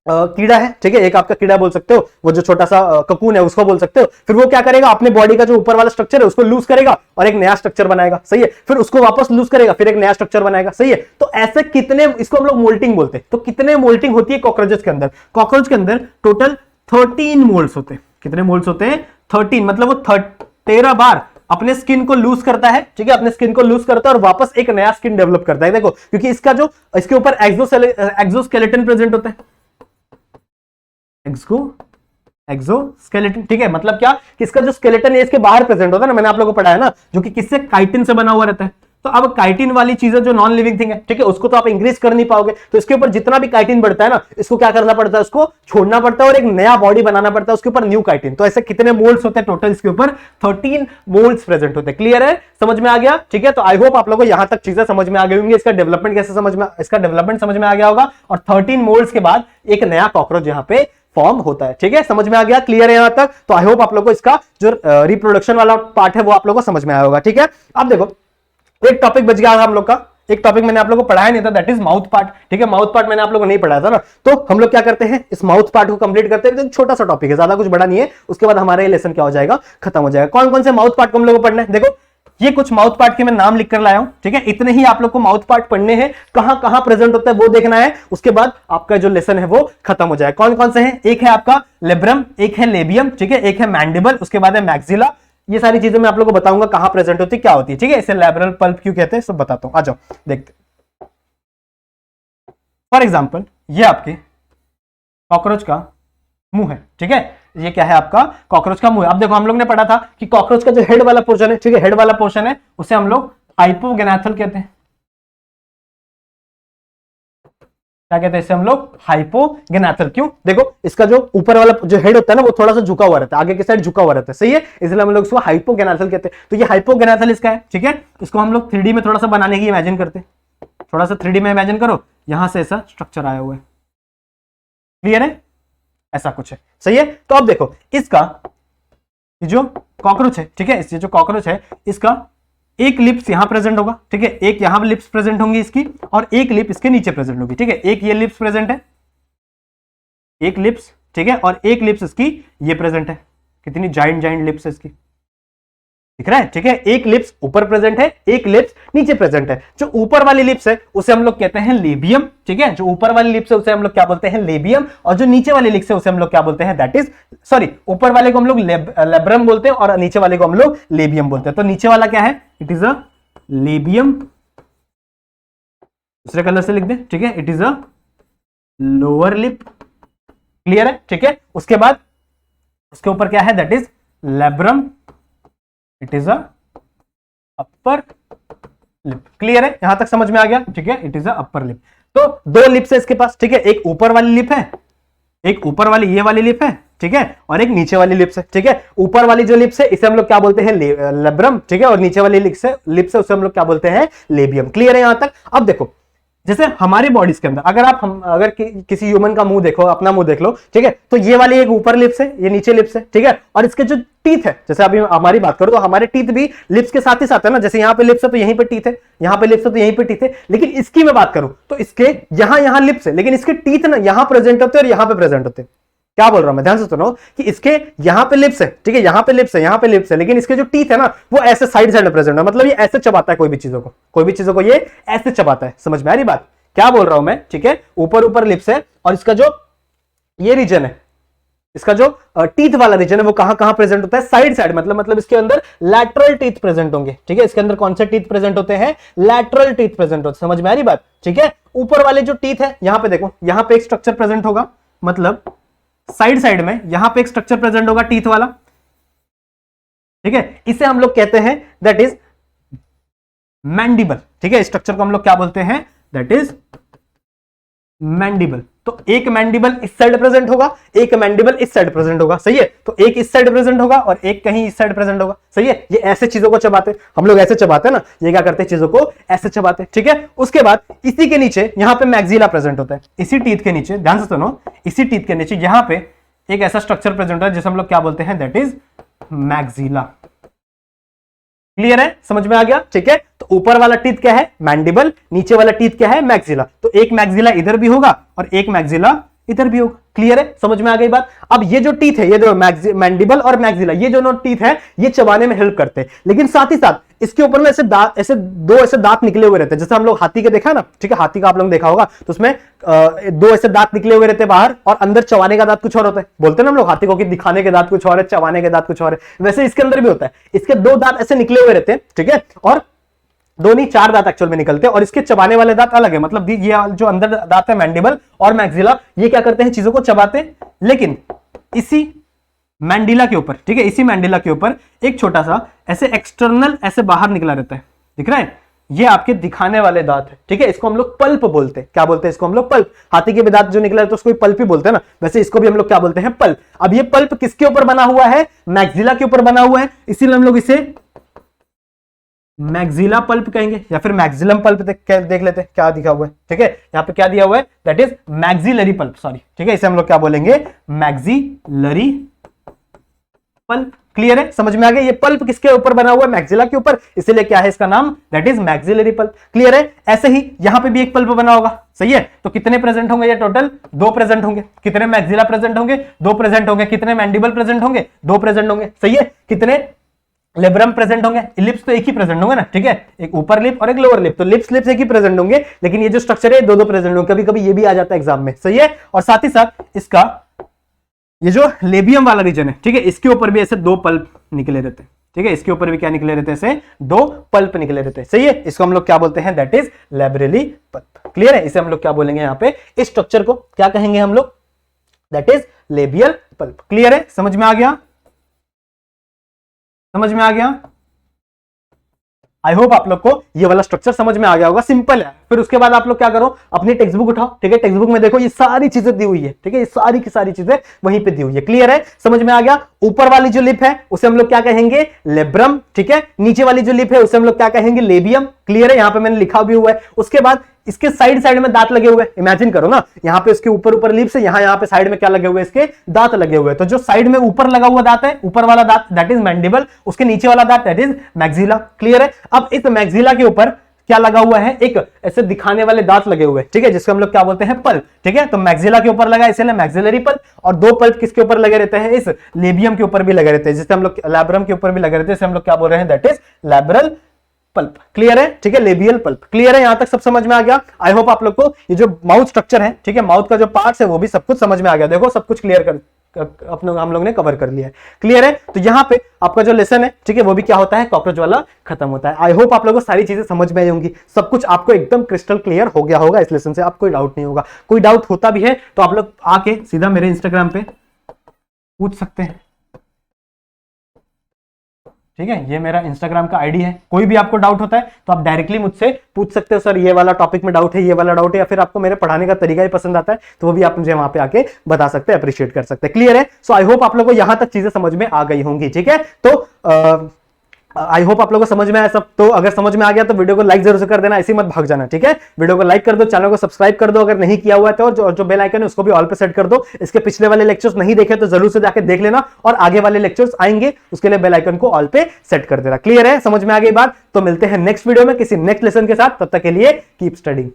कीड़ा है, ठीक है, एक आपका कीड़ा बोल सकते हो, वो जो छोटा सा ककून है उसको बोल सकते हो। फिर वो क्या करेगा, अपने बॉडी का जो ऊपर वाला स्ट्रक्चर है उसको लूज करेगा और एक नया स्ट्रक्चर बनाएगा, सही है। फिर उसको वापस लूज करेगा, फिर एक नया स्ट्रक्चर बनाएगा, सही है। तो ऐसे कितने, इसको हम लोग मोल्टिंग बोलते हैं। तो कितने मोल्टिंग होती है कॉकरोचेस के अंदर, कॉकरोच के अंदर टोटल 13 मोल्ड्स होते हैं। कितने मोल्ड्स होते हैं, 13, मतलब वो 13 बार अपने स्किन को लूज करता है, ठीक है, अपने स्किन को लूज करता है और वापस एक नया स्किन डेवलप करता है। देखो, क्योंकि इसका जो, इसके ऊपर एक्सोस्केलेटन प्रेजेंट होता है, एक्सोस्केलेटन, ठीक है। मतलब क्या कि इसका जो स्केलेटन है इसके बाहर प्रेजेंट होता है ना, मैंने आप लोगों को पढ़ाया ना, जो कि किससे, काइटिन से बना हुआ रहता है। तो अब काइटिन वाली चीजें जो नॉन लिविंग थिंग है, ठीक है, उसको तो आप इंक्रीज कर नहीं पाओगे, तो इसके ऊपर जितना भी काइटिन बढ़ता है ना, इसको क्या करना पड़ता है, उसको छोड़ना पड़ता है और एक नया बॉडी बनाना पड़ता है उसके ऊपर, न्यू काइटिन। तो ऐसे कितने मोल्ड्स होते हैं टोटल, इसके ऊपर 13 मोल्ड्स प्रेजेंट होते हैं। क्लियर है, समझ में आ गया, ठीक है। तो आई होप आप लोगों को यहां तक चीजें समझ में आ गई होंगी, इसका डेवलपमेंट कैसे समझ में, इसका डेवलपमेंट समझ में आ गया होगा, और 13 मोल्ड्स के बाद एक नया कॉकरोच यहां पे फॉर्म होता है, ठीक है, समझ में आ गया। क्लियर है यहां तक। तो आई होप आप लोगों को इसका जो रिप्रोडक्शन वाला पार्ट है वो आप लोगों को समझ में आया होगा, ठीक है। अब देखो, एक टॉपिक बच गया हम लोग का, एक टॉपिक मैंने आप लोगों को पढ़ाया नहीं था, दैट इज माउथ पार्ट, ठीक है। माउथ पार्ट मैंने आप लोगों को नहीं पढ़ाया था ना, तो हम लोग क्या करते हैं, इस माउथ पार्ट को कंप्लीट करते हैं। छोटा सा टॉपिक है, ज्यादा कुछ बड़ा नहीं है, उसके बाद हमारा ये लेसन क्या हो जाएगा, खत्म हो जाएगा। कौन कौन से माउथ पार्ट को हम लोग को पढ़ना है, देखो ये कुछ माउथ पार्ट के मैं नाम लिख कर लाया हूं, ठीक है। इतने ही आप लोग को माउथ पार्ट पढ़ने हैं, कहां कहां प्रेजेंट होता है वो देखना है, उसके बाद आपका जो लेसन है वो खत्म हो जाएगा। कौन कौन से हैं, एक है आपका लेब्रम, एक है लेबियम, ठीक है, एक है मैंडिबल, उसके बाद है मैक्सिला। ये सारी चीजें मैं आप लोगों को बताऊंगा कहां प्रेजेंट होती है, क्या होती है, ठीक है। इसे लैबरल पल्प क्यों कहते हैं सब बताता हूं, आ जाओ देखते। फॉर एग्जाम्पल ये आपके कॉकरोच का मुंह है, ठीक है, ये क्या है आपका कॉकरोच का मुंह है। अब देखो, हम लोग ने पढ़ा था कि कॉकरोच का जो हेड वाला पोर्शन है, ठीक है, हेड वाला पोर्शन है उसे हम लोग हाइपोगेनाथल कहते हैं। क्या कहते हैं इसे हम लोग, हाइपोगेनाथल। क्यों, देखो इसका जो ऊपर वाला जो हेड होता है ना वो थोड़ा सा झुका हुआ रहता है, आगे की साइड झुका हुआ रहता है, सही है, इसलिए हम लोग इसको हाइपोगेनाथल कहते हैं। तो ये हाइपोगेनाथल इसका है, ठीक है। इसको हम लोग 3D में थोड़ा सा बनाने की इमेजिन करते हैं, थोड़ा सा 3D में इमेजिन करो, यहां से ऐसा स्ट्रक्चर आया हुआ है, क्लियर है, ऐसा कुछ है, सही है। तो अब देखो इसका जो कॉकरोच है, ठीक है, ये जो कॉकरोच है इसका एक लिप्स यहां प्रेजेंट होगा, ठीक है, एक यहां लिप्स प्रेजेंट होंगी इसकी, और एक लिप इसके नीचे प्रेजेंट होगी, ठीक है। एक ये लिप्स प्रेजेंट है, एक लिप्स, ठीक है, और एक लिप्स इसकी ये प्रेजेंट है। कितनी जाइंट जाइंट लिप्स है इसकी, दिख रहा है, ठीक है। एक लिप्स ऊपर प्रेजेंट है, एक लिप्स नीचे प्रेजेंट है। जो ऊपर वाली लिप्स है उसे हम लोग कहते हैं लेबियम, ठीक है, जो ऊपर वाली लिप्स है उसे हम लोग क्या बोलते हैं, लेबियम, और जो नीचे वाली लिप्स है उसे हम लोग क्या बोलते हैं, दैट इज, सॉरी, ऊपर वाले को हम लोग लेब्रम बोलते हैं और नीचे वाले को हम लोग लेबियम बोलते हैं। तो नीचे वाला क्या है, इट इज अ लेबियम, दूसरे कलर से लिख दे, ठीक है, it is a lower lip, clear है, ठीक है। उसके बाद उसके ऊपर क्या है, that is labrum, it is a upper lip, clear है, यहां तक समझ में आ गया, ठीक है, it is a upper lip. तो दो लिप्स है इसके पास, ठीक है, एक ऊपर वाली लिप है, एक ऊपर वाली ये वाली लिप है, ठीक है, और एक नीचे वाली लिप्स है, ठीक है। ऊपर वाली जो लिप्स है इसे हम लोग क्या बोलते हैं, लेब्रम, ठीक है, और नीचे वाली लिप्स है उसे हम लोग क्या बोलते हैं, लेबियम, क्लियर है यहां तक। अब देखो, जैसे हमारी बॉडीज के अंदर अगर किसी ह्यूमन का मुंह देखो, अपना मुंह देख लो, ठीक है, तो ये वाली एक ऊपर लिप्स है, ये नीचे लिप्स है, ठीक है, और इसके जो टीथ है, जैसे अभी हमारी बात करो तो हमारे टीथ भी लिप्स के साथ ही साथ है ना, जैसे यहां पे लिप्स है तो यहीं पे टीथ है, यहां पे लिप्स है तो यहीं पे टीथ है। लेकिन इसकी मैं बात करूं तो इसके यहां लिप्स है, लेकिन इसके टीथ ना यहां प्रेजेंट होते हैं और यहां पे प्रेजेंट होते हैं। क्या बोल रहा हूं मैं, ध्यान से सुनो कि इसके यहां पे लिप्स है, ठीक है, यहां पे लिप्स है, यहां पे लिप्स है, लेकिन इसके जो टीथ है ना वो ऐसे साइड साइड में प्रेजेंट है, मतलब ये ऐसे चबाता है कोई भी चीजों को ये ऐसे चबाता है। समझ में आ रही बात, क्या बोल रहा हूं मैं, ठीक है। ऊपर लिप्स है और इसका जो ये रीजन है, इसका जो टीथ वाला रीजन है वो कहां प्रेजेंट होता है, साइड साइड, मतलब इसके अंदर लैटरल टीथ प्रेजेंट होंगे, ठीक है। इसके अंदर कौन से टीथ प्रेजेंट होते हैं, लैटरल टीथ प्रेजेंट होते हैं। समझ में आ रही बात, ठीक है। ऊपर वाले जो टीथ है, यहां पे देखो, यहां पे एक स्ट्रक्चर प्रेजेंट होगा, मतलब साइड साइड में यहां पे एक स्ट्रक्चर प्रेजेंट होगा टीथ वाला, ठीक है, इसे हम लोग कहते हैं दैट इज मैंडिबल, ठीक है। स्ट्रक्चर को हम लोग क्या बोलते हैं, दैट इज मैंडिबल, तो एक मैंडिबल इस साइड प्रेजेंट होगा, एक मैंडिबल इस साइड प्रेजेंट होगा, सही है। तो एक इस साइड प्रेजेंट होगा और एक कहीं इस साइड प्रेजेंट होगा, सही है। ये ऐसे चीजों को चबाते, हम लोग ऐसे चबाते हैं ना, ये क्या करते हैं, चीजों को ऐसे चबाते, ठीक है। उसके बाद इसी के नीचे यहां पे मैक्सिला प्रेजेंट होता है, इसी टीथ के नीचे, ध्यान से सुनो, इसी टीथ के नीचे यहां पे एक ऐसा स्ट्रक्चर प्रेजेंट है जिसे हम लोग क्या बोलते हैं, दैट इज मैक्सिला। क्लियर है, समझ में आ गया, ठीक है। तो ऊपर वाला टीथ क्या है, मैंडिबल, नीचे वाला टीथ क्या है, मैक्सिला। तो एक मैक्सिला इधर भी होगा और एक मैक्सिला इधर भी होगा। क्लियर है, समझ में आ गई बात। अब ये जो टीथ है, ये देखो मैंडिबल और मैक्सिला, ये जो टीथ है ये चबाने में हेल्प करते हैं, लेकिन साथ ही साथ इसके ऊपर में ऐसे दांत, ऐसे दो ऐसे दांत निकले हुए रहते हैं, जैसे हम लोग हाथी के देखा है ना, ठीक है, हाथी का आप लोगों ने देखा होगा, तो उसमें दो ऐसे दांत निकले हुए रहते हैं बाहर, और अंदर चबाने का दांत कुछ और होता है। बोलते हैं ना हम लोग हाथी को कि दिखाने के दांत कुछ और है, चबाने के दांत कुछ और है, वैसे इसके अंदर भी होता है। इसके दो दांत ऐसे निकले हुए रहते हैं, ठीक है, और दो नहीं चार दांत एक्चुअल में निकलते हैं, और इसके चबाने वाले दांत अलग है। मतलब ये जो अंदर दांत है मैंडिबल और मैक्सिला, ये क्या करते हैं, चीजों को चबाते हैं। लेकिन इसी मैंडिला के ऊपर, ठीक है, इसी मैंडिला के ऊपर एक छोटा सा ऐसे एक्सटर्नल ऐसे बाहर निकला रहता है, दिख रहा है, ये आपके दिखाने वाले दांत है, ठीक है। इसको हम लोग पल्प बोलते हैं। क्या बोलते हैं इसको हम लोग, पल्प। हाथी के भी दांत जो निकला है तो उसको पल्प ही बोलते हैं ना, वैसे इसको भी हम लोग क्या बोलते हैं, पल्प। अब ये पल्प किसके ऊपर बना हुआ है, मैक्सिला के ऊपर बना हुआ है, इसीलिए हम लोग इसे मैक्सिला पल्प कहेंगे, या फिर मैक्सिलम पल्प देख लेते हैं क्या दिखा हुआ है, ठीक है। यहां पे क्या दिया हुआ है, that is maxillary pulp, sorry, ठीक है, इसे हम लोग क्या बोलेंगे, मैक्सिलरी पल्प। क्लियर है, समझ में आ गया। ये पल्प किसके ऊपर बना हुआ है, मैक्सिला के ऊपर, इसीलिए क्या है इसका नाम, that is maxillary pulp. Clear है। ऐसे ही यहां पे भी एक पल्प बना होगा, सही है। तो कितने प्रेजेंट होंगे, ये टोटल दो प्रेजेंट होंगे। कितने मैक्सिला प्रेजेंट होंगे, दो प्रेजेंट होंगे। कितने मैंडिबल प्रेजेंट होंगे, दो प्रेजेंट होंगे, सही है। कितने लेब्रम प्रेजेंट होंगे, लिप्स तो एक ही प्रेजेंट होंगे ना, ठीक है, एक ऊपर लिप और एक लोअर लिप, तो लिप्स एक ही प्रेजेंट होंगे, लेकिन ये जो स्ट्रक्चर है दो प्रेजेंट होंगे। कभी कभी ये भी आ जाता है एग्जाम में, सही है। और साथ ही साथ इसका ये जो लेबियम वाला रीजन है, ठीक है, इसके ऊपर भी ऐसे दो पल्प निकले रहते हैं, ठीक है, इसके ऊपर भी क्या निकले रहते हैं, ऐसे दो पल्प निकले रहते हैं, सही है। इसको हम लोग क्या बोलते हैं, दैट इज लैब्रेली पल्प। क्लियर है। इसे हम लोग क्या बोलेंगे, यहाँ पे इस स्ट्रक्चर को क्या कहेंगे हम लोग, that is labial pulp. Clear है, समझ में आ गया, समझ में आ गया। आई होप आप लोग को ये वाला स्ट्रक्चर समझ में आ गया होगा, सिंपल है। फिर उसके बाद आप लोग क्या करो, अपनी टेक्स्ट बुक उठाओ, ठीक है, टेक्स्ट बुक में देखो ये सारी चीजें दी हुई है, ठीक है, ये सारी की सारी चीजें वहीं पे दी हुई है। क्लियर है, समझ में आ गया। ऊपर वाली जो लिप है उसे हम लोग क्या कहेंगे, लेब्रम, ठीक है। नीचे वाली जो लिप है उसे हम लोग क्या कहेंगे, लेबियम। क्लियर है, यहां पे मैंने लिखा भी हुआ है। उसके बाद इसके साइड साइड में दांत लगे हुए हैं, इमेजिन करो ना, यहाँ पे इसके ऊपर लिप्स है, यहाँ पे साइड में क्या लगे हुए हैं, इसके दांत लगे हुए हैं। तो जो साइड में ऊपर लगा हुआ दांत है, ऊपर वाला दांत दैट इज मैंडिबल, उसके नीचे वाला दांत दैट इज मैक्सिला। क्लियर है। अब इस मैक्सिला के ऊपर क्या लगा हुआ है, एक ऐसे दिखाने वाले दांत लगे हुए हैं, ठीक है, जिसको हम लोग क्या बोलते हैं, पल्प। ठीक है, तो मैक्सिला के ऊपर लगा इसलिए मैक्सिलरी पल्प, और दो पल्प किसके ऊपर लगे रहते हैं, इस लेबियम के ऊपर भी लगे रहते हैं, जिससे हम लोग लैब्रम के ऊपर भी लगे रहते हैं, जिसे हम लोग क्या बोल रहे हैं, दैट इज लैब्रल पल्प। क्लियर है, ठीक है, लेबियल पल्प। क्लियर है, यहां तक सब समझ में आ गया। आई होप आप लोग को ये जो माउथ स्ट्रक्चर है, ठीक है, माउथ का जो पार्ट्स है वो भी सब कुछ समझ में आ गया। देखो सब कुछ क्लियर कर हम लोग ने कवर कर लिया है। क्लियर है। तो यहां पे आपका जो लेसन है, ठीक है, वो भी क्या होता है, कॉकरोच वाला खत्म होता है। आई होप आप लोगों को सारी चीजें समझ में आई होंगी, सब कुछ आपको एकदम क्रिस्टल क्लियर हो गया होगा इस लेसन से, आपको कोई डाउट नहीं होगा। कोई डाउट होता भी है तो आप लोग आके सीधा मेरे इंस्टाग्राम पे पूछ सकते हैं, ठीक है, ये मेरा इंस्टाग्राम का आईडी है। कोई भी आपको डाउट होता है तो आप डायरेक्टली मुझसे पूछ सकते हो, सर ये वाला टॉपिक में डाउट है, ये वाला डाउट है, या फिर आपको मेरे पढ़ाने का तरीका ही पसंद आता है तो वो भी आप मुझे वहां पे आके बता सकते हैं, अप्रिशिएट कर सकते हैं। क्लियर है। सो आई होप आप लोगों को यहां तक चीजें समझ में आ गई होंगी। ठीक है, तो आई होप आप लोगों को समझ में आया सब। तो अगर समझ में आ गया तो वीडियो को लाइक जरूर से कर देना, ऐसे मत भाग जाना। ठीक है, वीडियो को लाइक कर दो, चैनल को सब्सक्राइब कर दो अगर नहीं किया हुआ है तो, जो बेल आइकन है उसको भी ऑल पे सेट कर दो। इसके पिछले वाले लेक्चर्स नहीं देखे तो जरूर से जाकर देख लेना, और आगे वाले लेक्चर्स आएंगे उसके लिए बेल आइकन को ऑल पे सेट कर देना। क्लियर है, समझ में आ गई बात। तो मिलते हैं नेक्स्ट वीडियो में किसी नेक्स्ट लेसन के साथ, तब तक के लिए कीप स्टडीइंग।